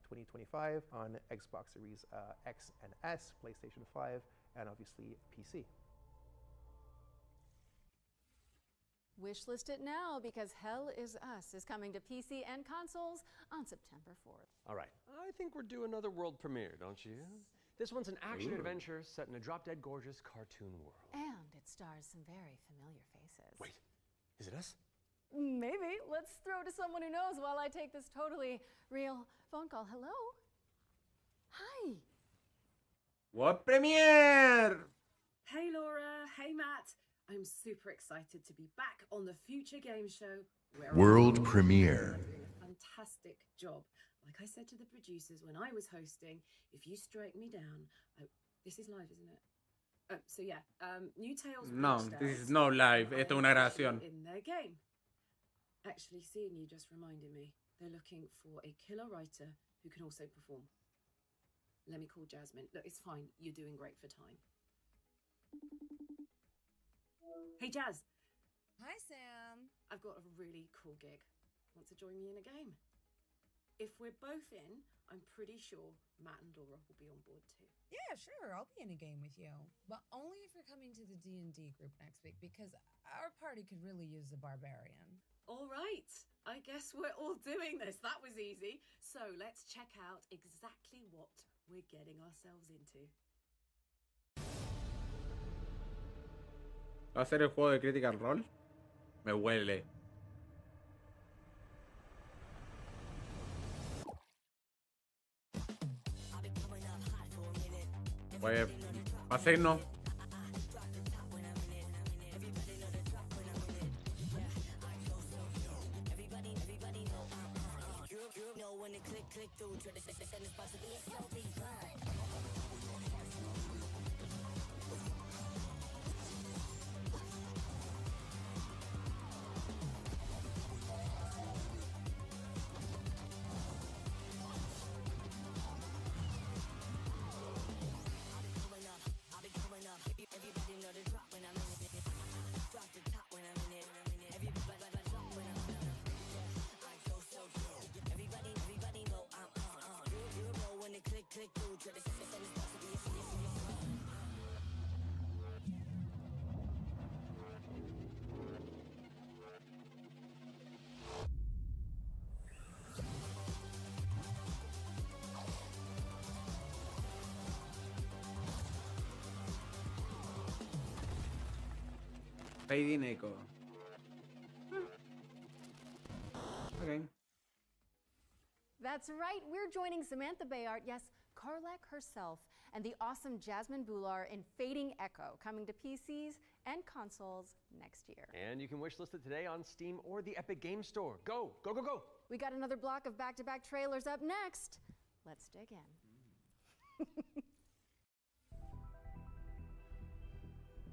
2025 on Xbox Series X and S, PlayStation 5, and obviously PC. Wishlist it now because Hell Is Us is coming to PC and consoles on September 4th. All right, I think we're due another world premiere, don't you? This one's an action-adventure set in a drop-dead gorgeous cartoon world. And it stars some very familiar faces. Wait, is it us? Maybe. Let's throw to someone who knows while I take this totally real phone call. Hello? Hi. What premiere? Hey Laura, hey Matt. I'm super excited to be back on the Future Game Show. World premiere. Doing a fantastic job. Like I said to the producers when I was hosting, if you strike me down, this is live, isn't it? So yeah, New Tales. No, this is no live. Esto es una grabación. In their game. Actually, seeing you just reminded me. They're looking for a killer writer who can also perform. Let me call Jasmine. Look, it's fine. You're doing great for time. Hey, Jazz. Hi, Sam. I've got a really cool gig. Want to join me in a game? If we're both in, I'm pretty sure Matt and Laura will be on board too. Yeah, sure. I'll be in a game with you. But only if you're coming to the D&D group next week, because our party could really use a barbarian. All right. I guess we're all doing this. That was easy. So let's check out exactly what we're getting ourselves into. ¿Va a ser el juego de Critical Role? Me huele. Pues Para 6 no. Fading Echo. Okay. That's right, we're joining Samantha Bayard, yes, Karlak herself, and the awesome Jasmine Bhullar in Fading Echo, coming to PCs and consoles next year. And you can wishlist it today on Steam or the Epic Game Store. Go, go, go, go! We got another block of back-to-back trailers up next. Let's dig in.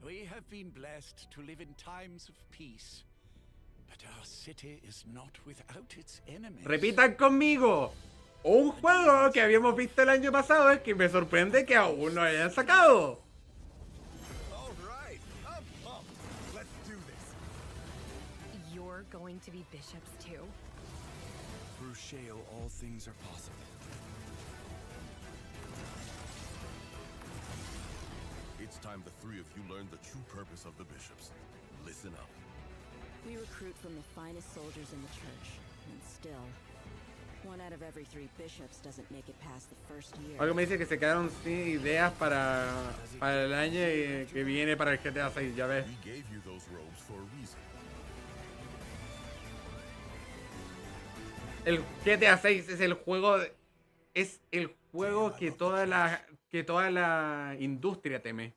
We have been blessed to live in times of peace, but our city is not without its enemies. Repitan conmigo. Un juego que habíamos visto el año pasado es que me sorprende que aún no hayan sacado. All right, I'm pumped. Let's do this. You're going to be bishops too? Through Shale, all things are possible. It's time the three of you learn the true purpose of the bishops. Listen up. We recruit from the finest soldiers in the church, and still, 1 out of every 3 bishops doesn't make it past the first year. Algo me dice que se quedaron sin ideas para el año que viene para el GTA 6, ya ves. We gave you those robes for a reason. El GTA 6 es el juego que toda la industria teme.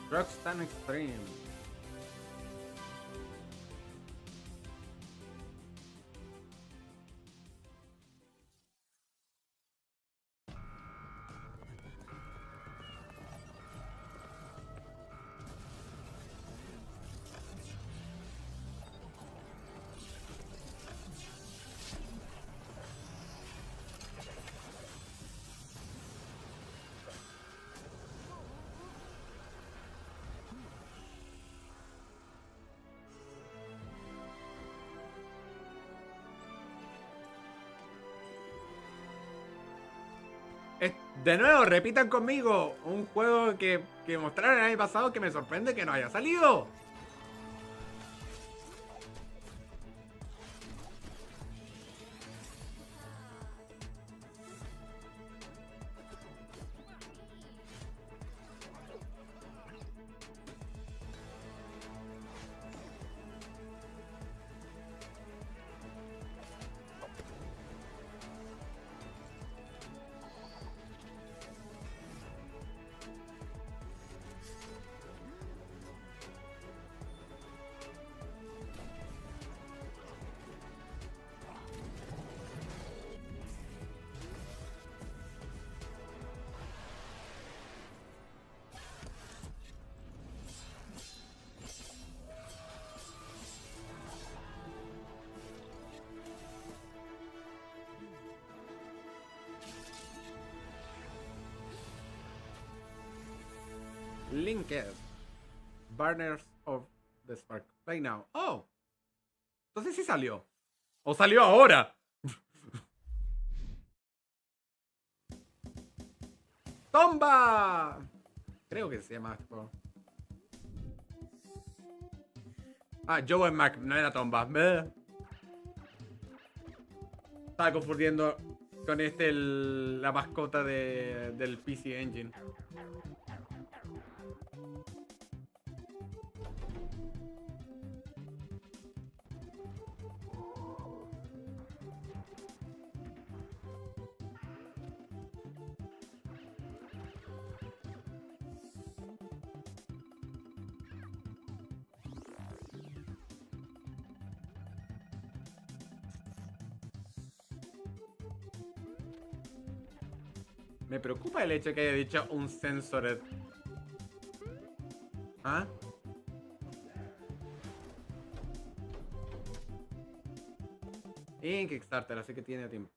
Rockstar Extreme. De nuevo, repitan conmigo. Un juego que mostraron el año pasado que me sorprende que no haya salido. Linked. Burners of the Spark. Play now. Oh. Entonces sí salió. O salió ahora. ¡Tomba! Creo que se llama este juego. Ah, Joe Mac, no era Tomba. Estaba confundiendo con la mascota del PC Engine. Me preocupa el hecho de que haya dicho un censored. ¿Ah? En Kickstarter, así que tiene tiempo.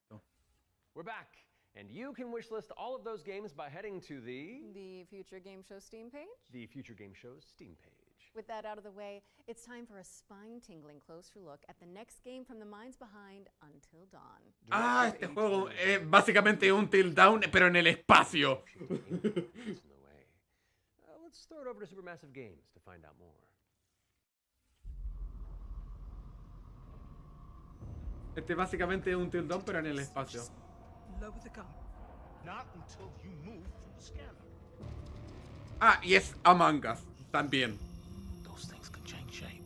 We're back, and you can wishlist all of those games by heading to the Future Game Show Steam page? The Future Game Show's Steam page. With that out of the way, it's time for a spine-tingling closer look at the next game from the minds behind Until Dawn. Ah, este juego es básicamente un Till Dawn, pero en el espacio. Let's throw it over to Supermassive Games to find out more. Este básicamente es un Till Dawn, pero en el espacio. Lower the gun. Not until you move from the scanner. Ah, y es Among Us también. Those things can change shape.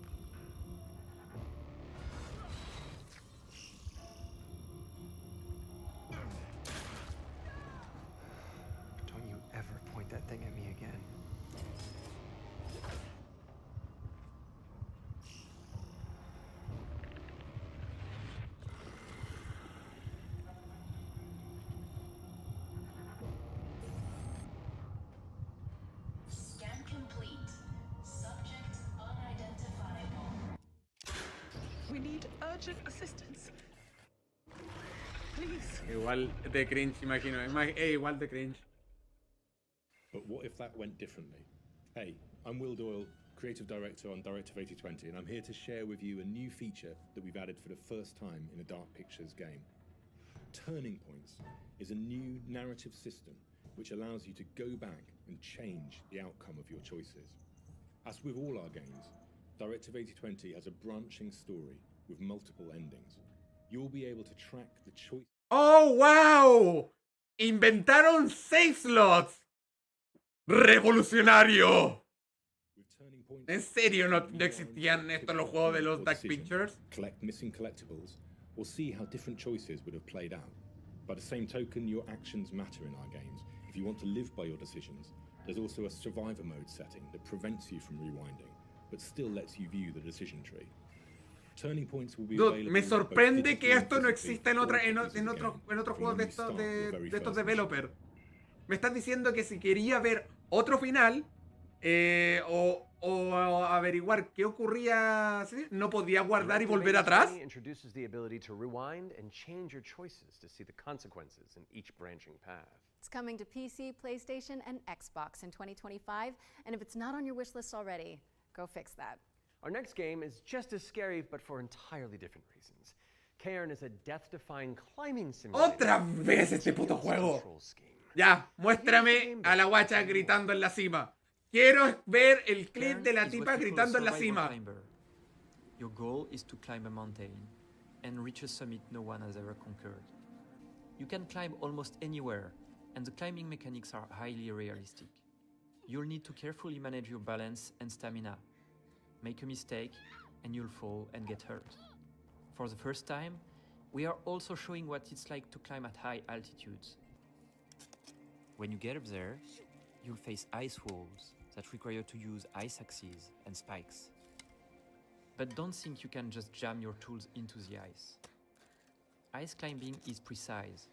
Don't you ever point that thing at me again. Scan complete. Subject unidentifiable. We need urgent assistance. Please. Igual de cringe, imagino. Igual de cringe. But what if that went differently? Hey, I'm Will Doyle, Creative Director on Directive 8020, and I'm here to share with you a new feature that we've added for the first time in a Dark Pictures game. Turning Points is a new narrative system which allows you to go back and change the outcome of your choices. As with all our games, Directive 8020 has a branching story with multiple endings. You'll be able to track the choice. ¡Oh, wow! ¡Inventaron 6 slots! ¡Revolucionario! ¿En serio no existían estos los juegos de los Dark Pictures? Collect missing collectibles, or see how different choices would have played out. By the same token, your actions matter in our games. If you want to live by your decisions, there's also a survivor mode setting that prevents you from rewinding, but still lets you view the decision tree. Turning points will be Dude, me sorprende que esto no exista en otros juegos de estos developers. Me estás diciendo que si quería ver otro final o averiguar qué ocurría, ¿sí? No podía guardar y volver atrás. Introduces the ability to rewind and change your choices to see the consequences in each branching path. It's coming to PC, PlayStation, and Xbox in 2025, and if it's not on your wish list already, go fix that. Our next game is just as scary, but for entirely different reasons. Cairn is a death-defying climbing simulator. ¡Otra vez este puto juego! Ya, muéstrame a la guacha gritando en la cima. Quiero ver el clip de la tipa gritando en la cima. Your goal is to climb a mountain and reach a summit no one has ever conquered. You can climb almost anywhere, and the climbing mechanics are highly realistic. You'll need to carefully manage your balance and stamina. Make a mistake, and you'll fall and get hurt. For the first time, we are also showing what it's like to climb at high altitudes. When you get up there, you'll face ice walls that require you to use ice axes and spikes. But don't think you can just jam your tools into the ice. Ice climbing is precise.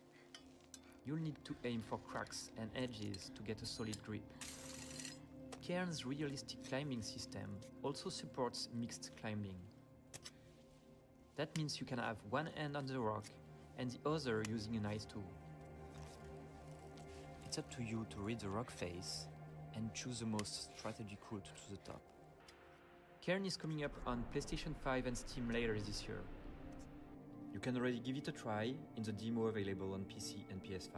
You'll need to aim for cracks and edges to get a solid grip. Cairn's realistic climbing system also supports mixed climbing. That means you can have one hand on the rock and the other using an ice tool. It's up to you to read the rock face and choose the most strategic route to the top. Cairn is coming up on PlayStation 5 and Steam later this year. You can already give it a try in the demo available on PC and PS5.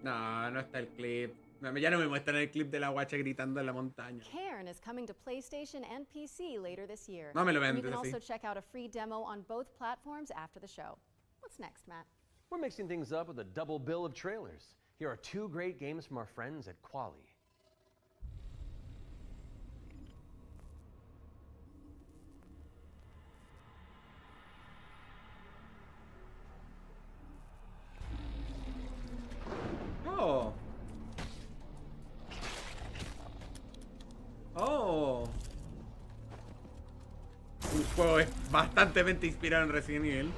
No, no está el clip. No, ya no me muestran el clip de la guacha gritando en la montaña. Cairn is coming to PlayStation and PC later this year. No me lo And you vendes can así. also check out a free demo on both platforms after the show. What's next, Matt? We're mixing things up with a double bill of trailers. Here are two great games from our friends at Quali. Oh. Oh. Un juego bastantemente inspirado en Resident Evil.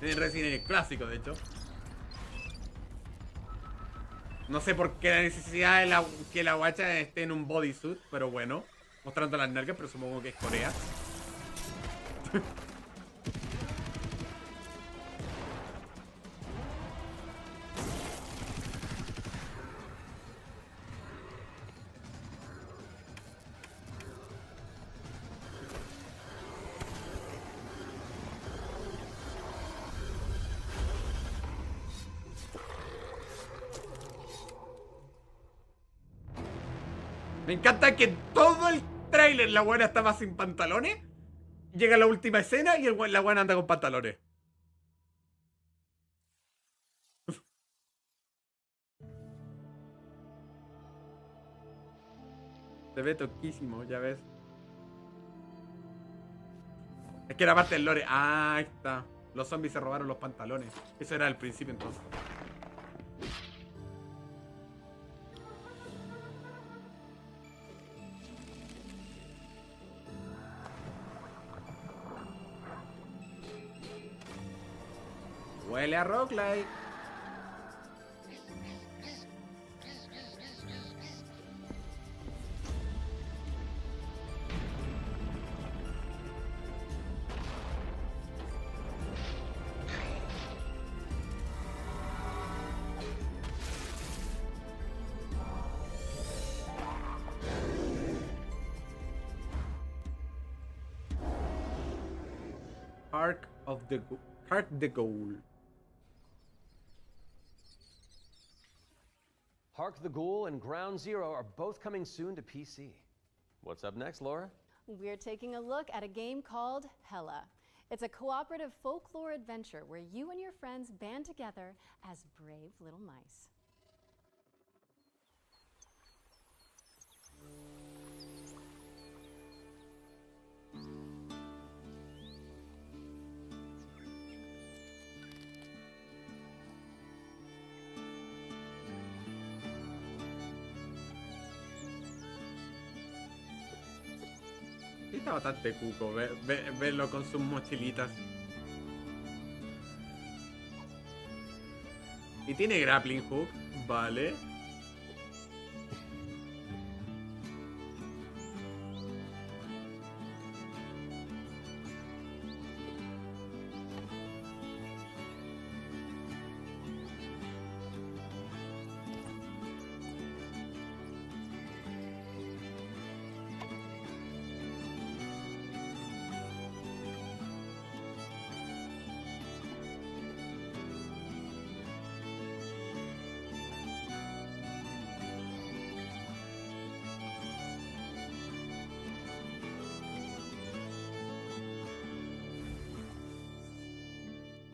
En Resident Evil clásico, de hecho. No sé por qué la necesidad de que la guacha esté en un bodysuit, pero bueno. Mostrando las nalgas, pero supongo que es Corea. Me encanta que todo el tráiler la buena estaba sin pantalones. Llega la última escena y la buena anda con pantalones. Se ve toquísimo, ya ves. Es que era parte del lore. Ah, ahí está. Los zombies se robaron los pantalones. Eso era el principio entonces. Huele a roguelike. Heart the Goal. Hark the Ghoul and Ground Zero are both coming soon to PC. What's up next, Laura? We're taking a look at a game called Hella. It's a cooperative folklore adventure where you and your friends band together as brave little mice. Está bastante cuco verlo con sus mochilitas. Y tiene grappling hook, vale.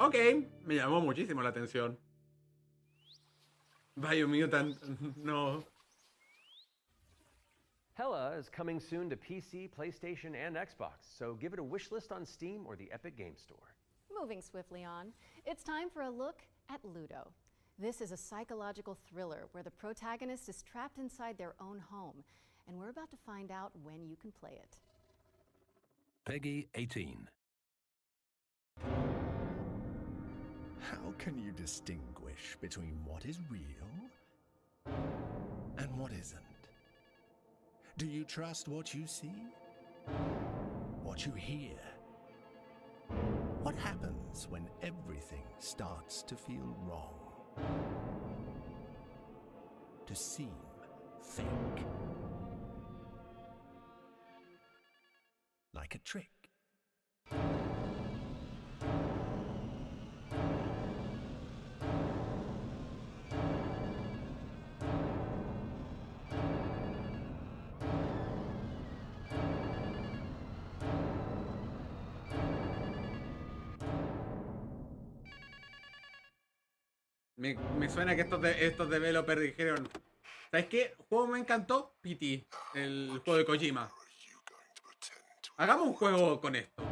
Ok, me llamó muchísimo la atención. Biomutant, no. Hella is coming soon to PC, PlayStation, and Xbox, so give it a wish list on Steam or the Epic Game Store. Moving swiftly on, it's time for a look at Ludo. This is a psychological thriller where the protagonist is trapped inside their own home, and we're about to find out when you can play it. Peggy 18. How can you distinguish between what is real and what isn't? Do you trust what you see? What you hear? What happens when everything starts to feel wrong? To seem think. Like a trick. Me suena que estos developers dijeron, ¿sabes qué? Juego me encantó, PT, el juego de Kojima. Hagamos un juego con esto.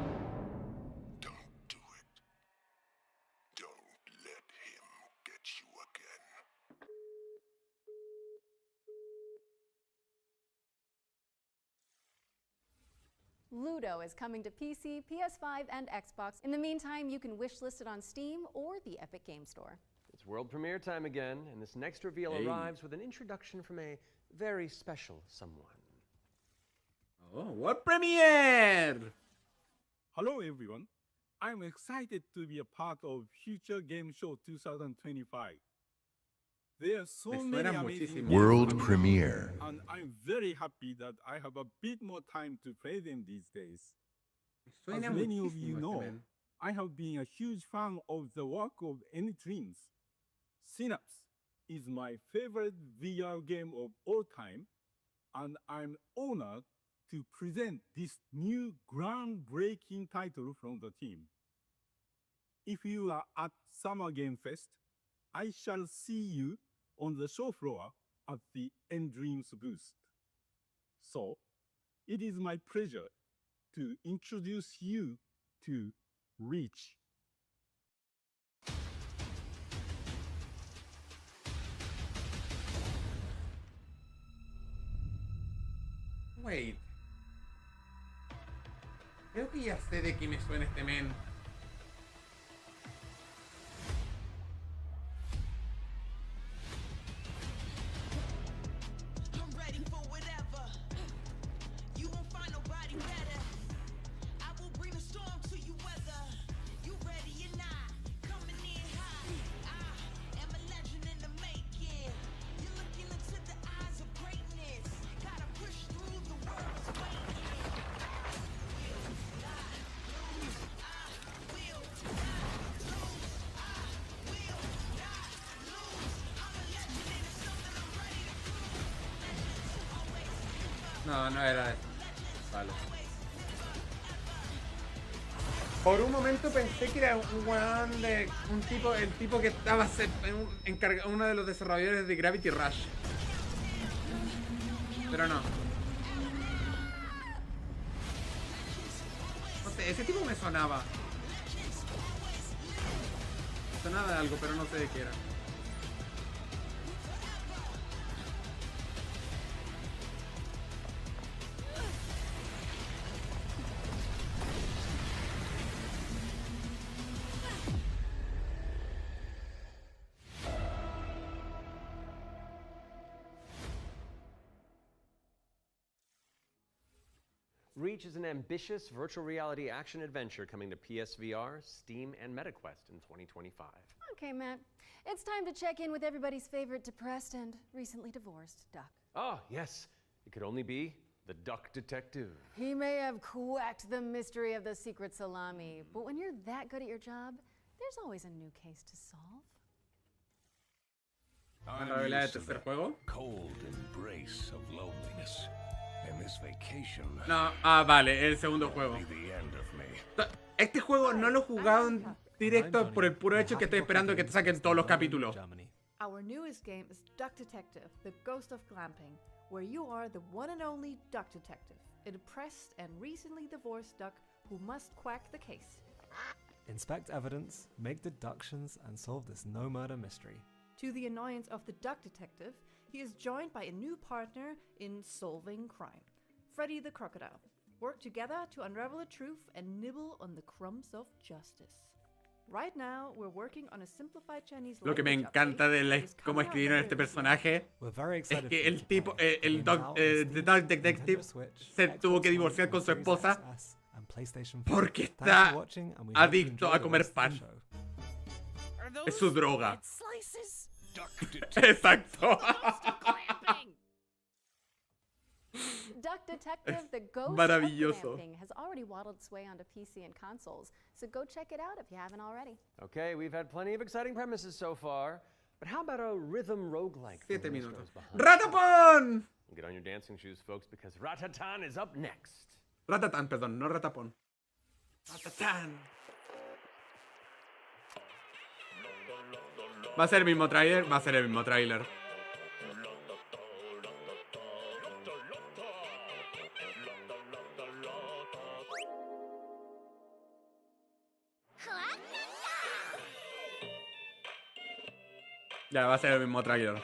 Ludo is coming to PC, PS5, and Xbox. In the meantime, you can wishlist it on Steam or the Epic Game Store. It's world premiere time again, and this next reveal arrives with an introduction from a very special someone. Oh, world premiere! Hello everyone. I'm excited to be a part of Future Game Show 2025. There are so many amazing World games premiere. and I'm very happy that I have a bit more time to play them these days. As many of you know, I have been a huge fan of the work of N-Dreams. Synapse is my favorite VR game of all time, and I'm honored to present this new groundbreaking title from the team. If you are at Summer Game Fest, I shall see you on the show floor at the N-Dreams booth. So, it is my pleasure to introduce you to Reach. Wait. Creo que ya sé de qué me suena este men. No, no era eso. Vale. Por un momento pensé que era un weón de un tipo, el tipo que estaba encargado, uno de los desarrolladores de Gravity Rush. Pero no. No sé, ese tipo me sonaba. Me sonaba de algo, pero no sé de qué era. Reach is an ambitious virtual reality action adventure coming to PSVR, Steam, and MetaQuest in 2025. Okay, Matt. It's time to check in with everybody's favorite depressed and recently divorced Duck. Oh, yes. It could only be the Duck Detective. He may have cracked the mystery of the secret salami, but when you're that good at your job, there's always a new case to solve. ¿La del tercer juego? Cold embrace of loneliness. And this vacation. No, vale, el segundo juego. Este juego no lo he jugado en directo por el puro hecho que estoy esperando que te saquen todos los capítulos. Our newest game is Duck Detective, The Ghost of Glamping, where you are the one and only Duck Detective, a depressed and recently divorced duck who must quack the case. Inspect evidence, make deductions, and solve this no-murder mystery. To the annoyance of the Duck Detective, he is joined by a new partner in solving crime, Freddy the Crocodile. Work together to unravel the truth and nibble on the crumbs of justice. Right now, we're working on a simplified Chinese Lo que me encanta de cómo escribieron este personaje es que el tipo, el Duck Detective, se tuvo que divorciar con su esposa porque está adicto a comer pan. Es su droga. Exacto. Duck Detective, the ghost of Maravilloso. glamping, has already waddled its way onto PC and consoles, so go check it out if you haven't already. Okay, we've had plenty of exciting premises so far, but how about a rhythm roguelike? 7 minutos. ¡Ratapon! Get on your dancing shoes, folks, because Ratatan is up next. Ratatán, perdón, no Ratapon. Ratatán. ¿Va a ser el mismo tráiler? Va a ser el mismo tráiler. Ya, va a ser el mismo tráiler.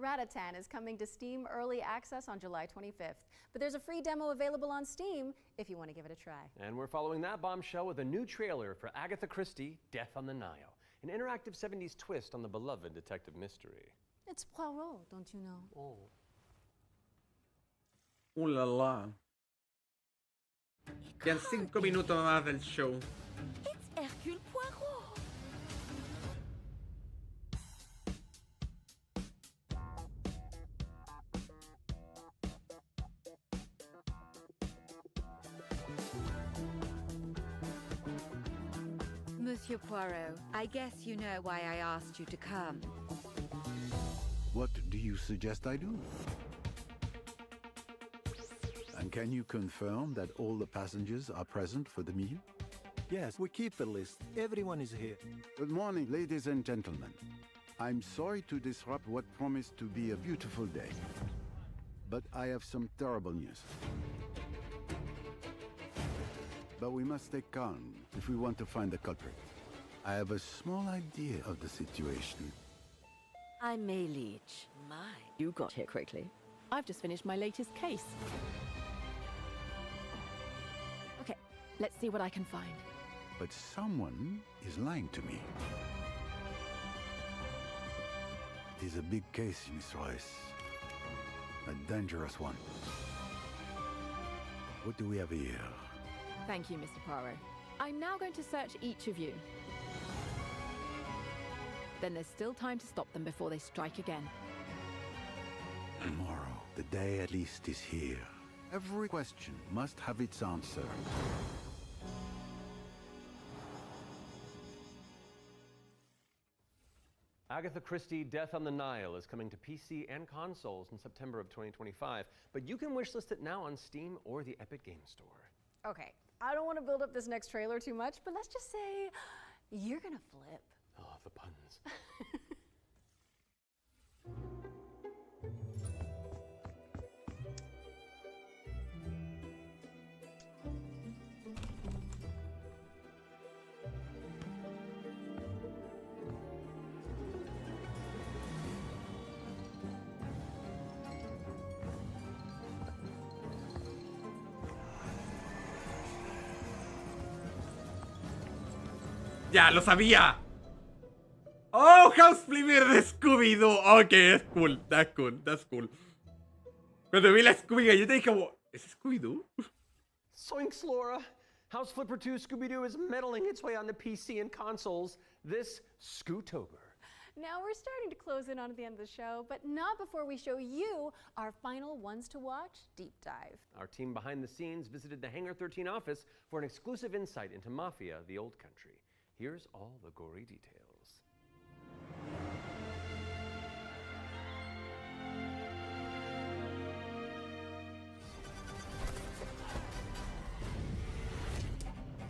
Ratatan is coming to Steam Early Access on July 25th, but there's a free demo available on Steam if you want to give it a try. And we're following that bombshell with a new trailer for Agatha Christie, Death on the Nile, an interactive 70s twist on the beloved detective mystery. It's Poirot, don't you know? Oh. ¡Uh, la, la! Quedan 5 minutos más del show. It's Hercule Poirot. Monsieur Poirot, I guess you know why I asked you to come. What do you suggest I do? And can you confirm that all the passengers are present for the meal? Yes, we keep the list. Everyone is here. Good morning, ladies and gentlemen. I'm sorry to disrupt what promised to be a beautiful day, but I have some terrible news. But we must stay calm if we want to find the culprit. I have a small idea of the situation. I'm May Leach. My, you got here quickly. I've just finished my latest case. Okay, let's see what I can find. But someone is lying to me. It is a big case, Miss Royce. A dangerous one. What do we have here? Thank you, Mr. Poirot. I'm now going to search each of you. Then there's still time to stop them before they strike again. Tomorrow, the day at least is here. Every question must have its answer. Agatha Christie, Death on the Nile is coming to PC and consoles in September of 2025, but you can wishlist it now on Steam or the Epic Game Store. Okay, I don't want to build up this next trailer too much, but let's just say you're gonna flip. Oh, the puns. Ya, lo sabía. Oh, House Flipper de Scooby-Doo. Ok, es cool. That's cool. That's cool. Cuando vi la Scooby yo te dije como, ¿es Scooby-Doo? Soinks, Laura. House Flipper 2 Scooby-Doo is meddling its way onto PC and consoles this Scootober. Now we're starting to close in on the end of the show, but not before we show you our final ones to watch deep dive. Our team behind the scenes visited the Hangar 13 office for an exclusive insight into Mafia, the Old Country. Here's all the gory details.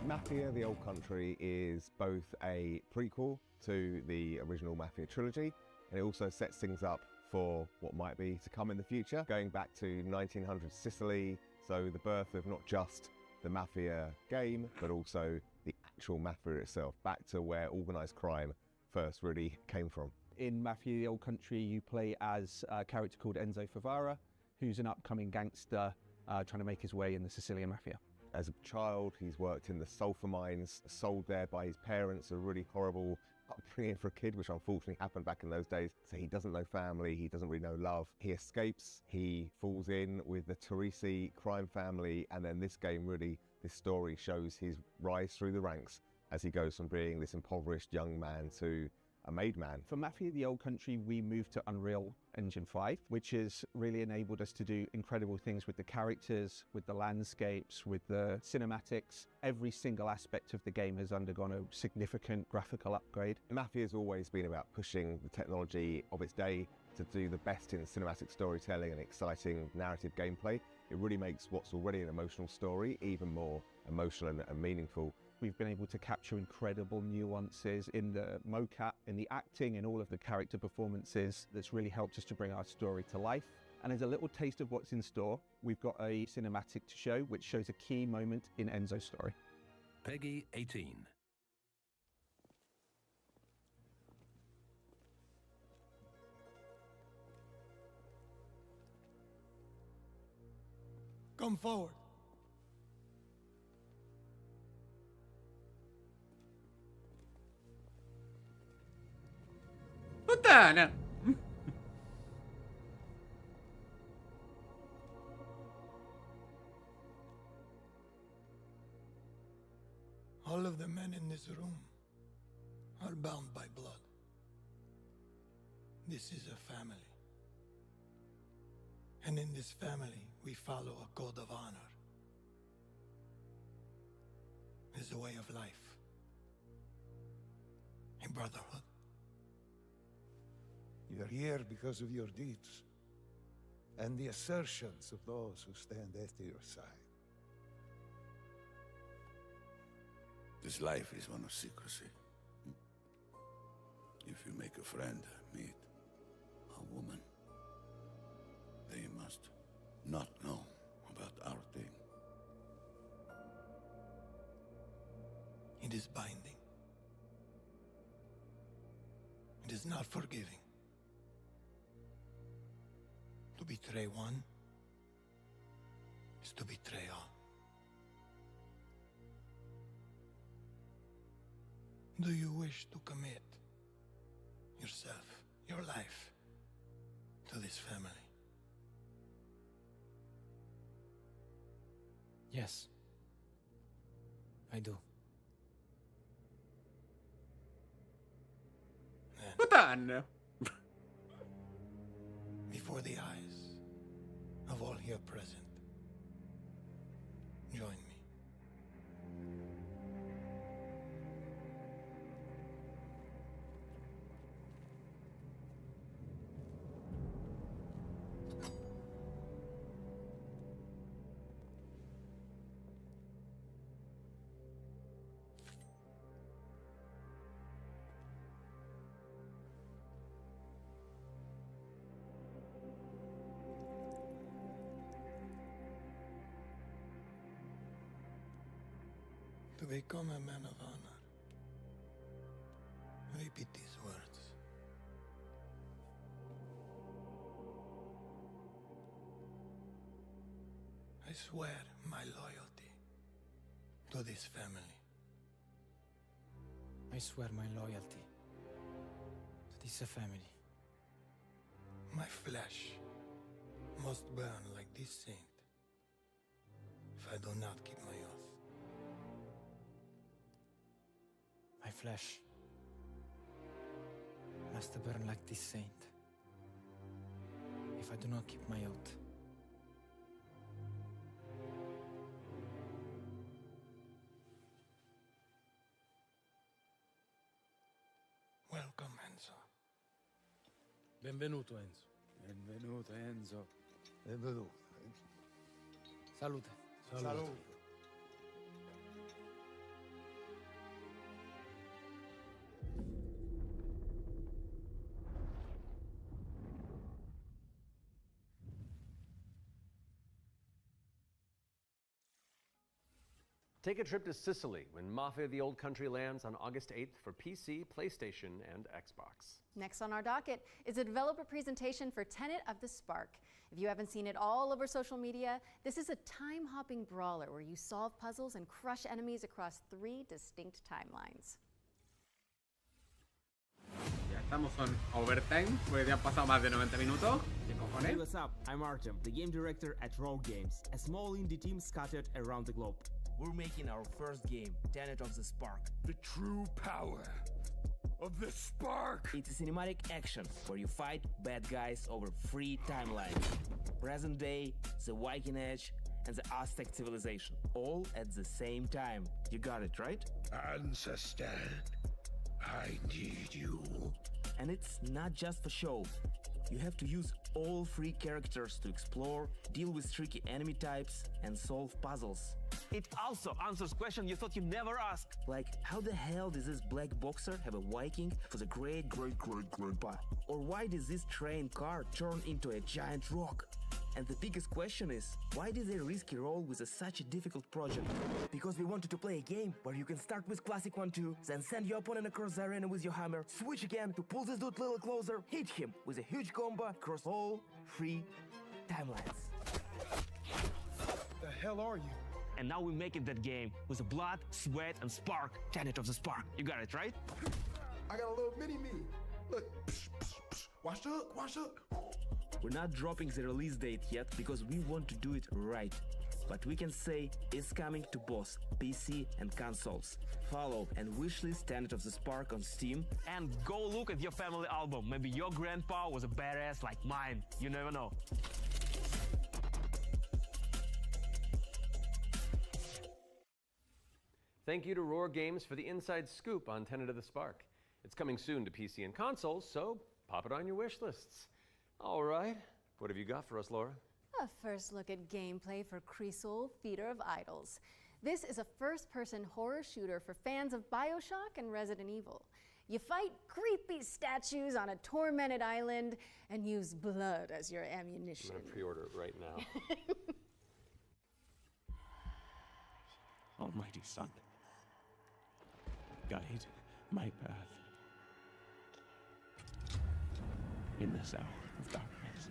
Mafia, the Old Country is both a prequel to the original Mafia trilogy, and it also sets things up for what might be to come in the future, going back to 1900 Sicily, so the birth of not just the Mafia game, but also the actual Mafia itself, back to where organised crime first really came from. In Mafia, the Old Country, you play as a character called Enzo Favara, who's an upcoming gangster trying to make his way in the Sicilian Mafia. As a child, he's worked in the sulfur mines, sold there by his parents, a really horrible upbringing for a kid, which unfortunately happened back in those days. So he doesn't know family, he doesn't really know love. He escapes, he falls in with the Teresi crime family, and then this game really, this story shows his rise through the ranks as he goes from being this impoverished young man to a made man. For Mafia, the Old Country, we moved to Unreal Engine 5, which has really enabled us to do incredible things with the characters, with the landscapes, with the cinematics. Every single aspect of the game has undergone a significant graphical upgrade. Mafia has always been about pushing the technology of its day to do the best in cinematic storytelling and exciting narrative gameplay. It really makes what's already an emotional story even more emotional and meaningful. We've been able to capture incredible nuances in the mocap, in the acting, in all of the character performances. That's really helped us to bring our story to life. And as a little taste of what's in store, we've got a cinematic to show, which shows a key moment in Enzo's story. Peggy 18. Come forward. Puttana! All of the men in this room are bound by blood. This is a family. And in this family, we follow a code of honor. It's a way of life. A brotherhood. You're here because of your deeds and the assertions of those who stand at your side. This life is one of secrecy. If you make a friend, meet a woman, they must not know about our thing. It is binding. It is not forgiving. To betray one is to betray all. Do you wish to commit yourself, your life, to this family? Yes, I do. Puttana! Before the eyes of all here present, join me. To become a man of honor, repeat these words. I swear my loyalty to this family. I swear my loyalty to this family. My flesh must burn like this saint if I do not keep my oath. My flesh must burn like this saint if I do not keep my oath. Welcome, Enzo. Benvenuto, Enzo. Benvenuto, Enzo. Benvenuto. Salute. Salute. Take a trip to Sicily when Mafia of the Old Country lands on August 8th for PC, PlayStation, and Xbox. Next on our docket is a developer presentation for Tenet of the Spark. If you haven't seen it all over social media, this is a time-hopping brawler where you solve puzzles and crush enemies across 3 distinct timelines. Ya estamos on overtime, porque ya han pasado más de 90 minutos. ¿Qué Hey, cojones? what's up? I'm Artem, the game director at Rogue Games, a small indie team scattered around the globe. We're making our first game, Tenet of the Spark. The true power of the spark! It's a cinematic action where you fight bad guys over 3 timelines. Present day, the Viking Age, and the Aztec civilization, all at the same time. You got it, right? Ancestor, I need you. And it's not just for show. You have to use all 3 characters to explore, deal with tricky enemy types, and solve puzzles. It also answers questions you thought you'd never ask. Like, how the hell does this black boxer have a Viking for the great-great-great-grandpa? Or why does this train car turn into a giant rock? And the biggest question is, why did they risk a role with such a difficult project? Because we wanted to play a game where you can start with classic 1-2, then send your opponent across the arena with your hammer, switch again to pull this dude a little closer, hit him with a huge combo across all 3 timelines. The hell are you? And now we make it that game with the blood, sweat, and spark. Tenet of the Spark. You got it, right? I got a little mini-me. Look. Wash up, wash up. We're not dropping the release date yet because we want to do it right. But we can say it's coming to both PC and consoles. Follow and wishlist Tenet of the Spark on Steam. And go look at your family album. Maybe your grandpa was a badass like mine. You never know. Thank you to Roar Games for the inside scoop on Tenet of the Spark. It's coming soon to PC and consoles, so pop it on your wish lists. All right, what have you got for us, Laura? A first look at gameplay for Creasol, Feeder of Idols. This is a first-person horror shooter for fans of BioShock and Resident Evil. You fight creepy statues on a tormented island and use blood as your ammunition. I'm gonna pre-order it right now. Almighty Son, guide my path in this hour of darkness.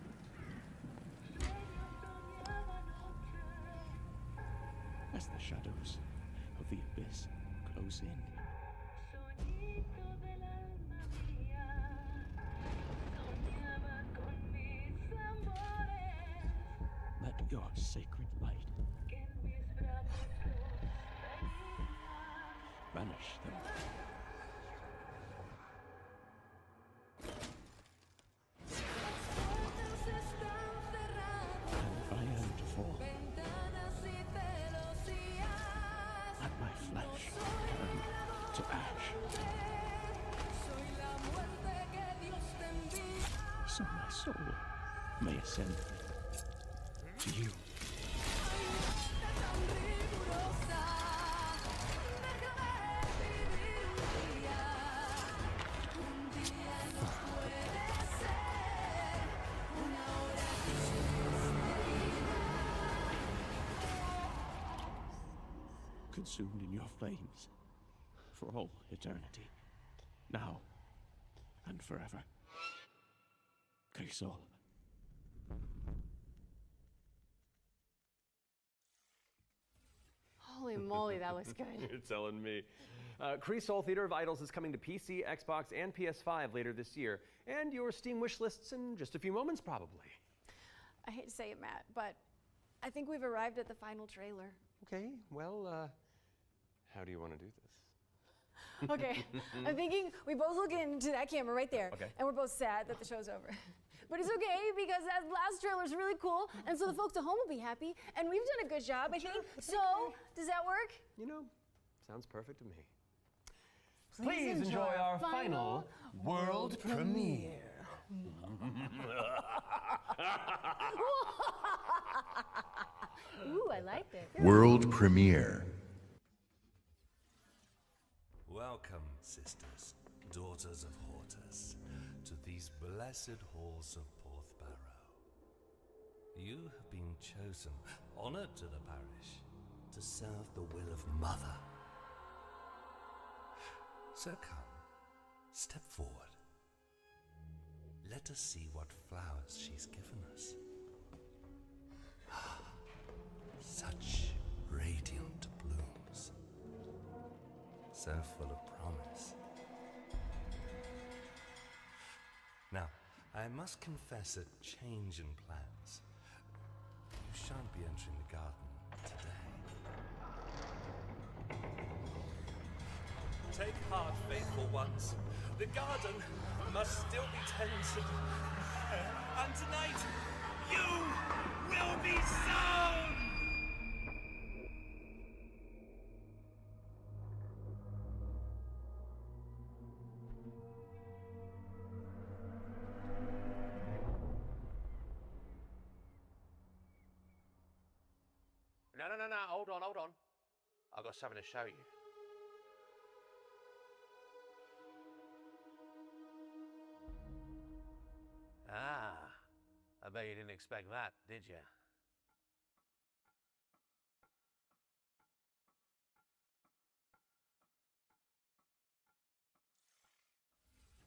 As the shadows of the abyss close in, let your sacred light banish them. And I am to fall. Let my flesh turn to ash. So my soul may ascend to you. Consumed in your flames for all eternity, now and forever. Creasol. Holy moly, that looks good. You're telling me. Kree Soul Theater of Idols is coming to PC, Xbox, and PS5 later this year, and your Steam wish lists in just a few moments, probably. I hate to say it, Matt, but I think we've arrived at the final trailer. Okay, well, how do you want to do this? Okay, I'm thinking we both look into that camera right there, Okay. and we're both sad that the show's over. But it's okay, because that last trailer's really cool, and so the folks at home will be happy, and we've done a good job, I think. So, does that work? You know, sounds perfect to me. Please enjoy our final world premiere. Ooh, I like it. World premiere. Welcome, sisters, daughters of Hortus, to these blessed halls of Porthbarrow. You have been chosen, honored to the parish, to serve the will of Mother. So come, step forward. Let us see what flowers she's given us. Such radiant blooms, so full of promise. Now, I must confess a change in plans. You shan't be entering the garden today. Take heart, faithful ones. The garden must still be tended. And tonight, you will be sown! No, hold on. I've got something to show you. Ah, I bet you didn't expect that, did you?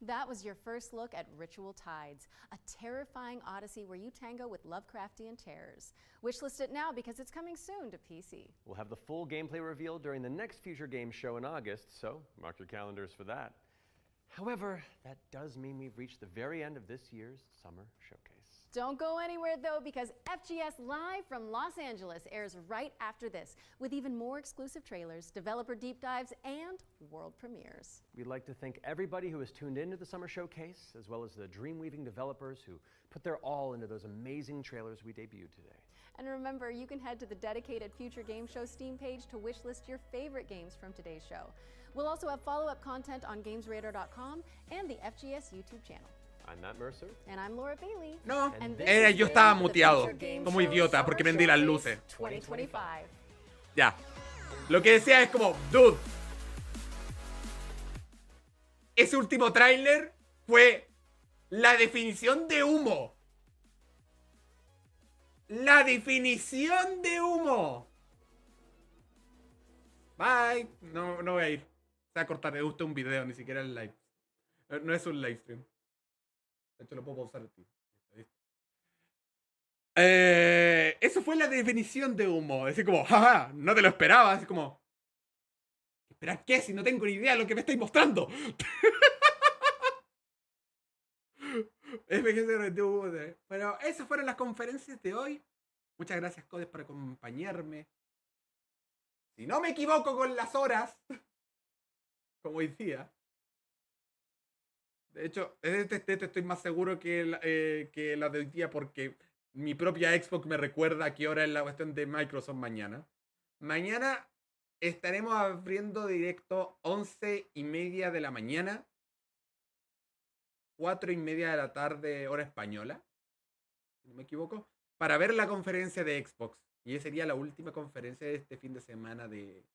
That was your first look at Ritual Tides, a terrifying odyssey where you tango with Lovecraftian terrors. Wishlist it now because it's coming soon to PC. We'll have the full gameplay revealed during the next Future Games show in August, so mark your calendars for that. However, that does mean we've reached the very end of this year's Summer Showcase. Don't go anywhere though, because FGS Live from Los Angeles airs right after this, with even more exclusive trailers, developer deep dives, and world premieres. We'd like to thank everybody who has tuned into the Summer Showcase, as well as the Dreamweaving developers who put their all into those amazing trailers we debuted today. And remember, you can head to the dedicated Future Game Show Steam page to wishlist your favorite games from today's show. We'll also have follow-up content on GamesRadar.com and the FGS YouTube channel. I'm Matt Mercer. And I'm Laura Bailey. No, And this yo is estaba the muteado, Future Game como Show idiota, Summer porque prendí las Showcase luces. 2025. Ya. Lo que decía es como, dude. Ese último tráiler fue la definición de humo. La definición de humo. Bye. No voy a ir. Se va a cortar. Me gusta un video, ni siquiera el live. No es un live stream. De hecho, lo puedo pausar aquí. Eso fue la definición de humo. Es como, jaja, no te lo esperaba. Es como, ¿esperar qué? Si no tengo ni idea de lo que me estáis mostrando. Pero esas fueron las conferencias de hoy. Muchas gracias, Codes, por acompañarme. Si no me equivoco con las horas, como hoy día. De hecho, estoy más seguro que la de hoy día porque mi propia Xbox me recuerda a qué hora es la cuestión de Microsoft mañana. Mañana estaremos abriendo directo 11:30 de la mañana, 4:30 de la tarde, hora española, si no me equivoco, para ver la conferencia de Xbox. Y esa sería la última conferencia de este fin de semana de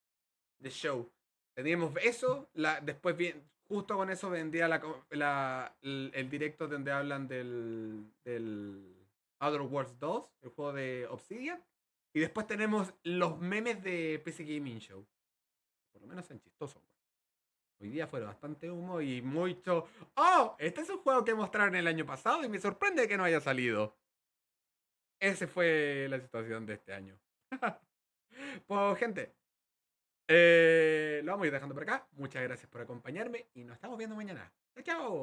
show. Tendríamos eso, después bien, justo con eso vendría el directo donde hablan del Outer Worlds 2, el juego de Obsidian. Y después tenemos los memes de PC Gaming Show. Por lo menos en chistoso. Hoy día fueron bastante humo y mucho. ¡Oh! Este es un juego que mostraron el año pasado y me sorprende que no haya salido. Esa fue la situación de este año. Pues, gente, Lo vamos a ir dejando por acá. Muchas gracias por acompañarme y nos estamos viendo mañana. ¡Chao, chao!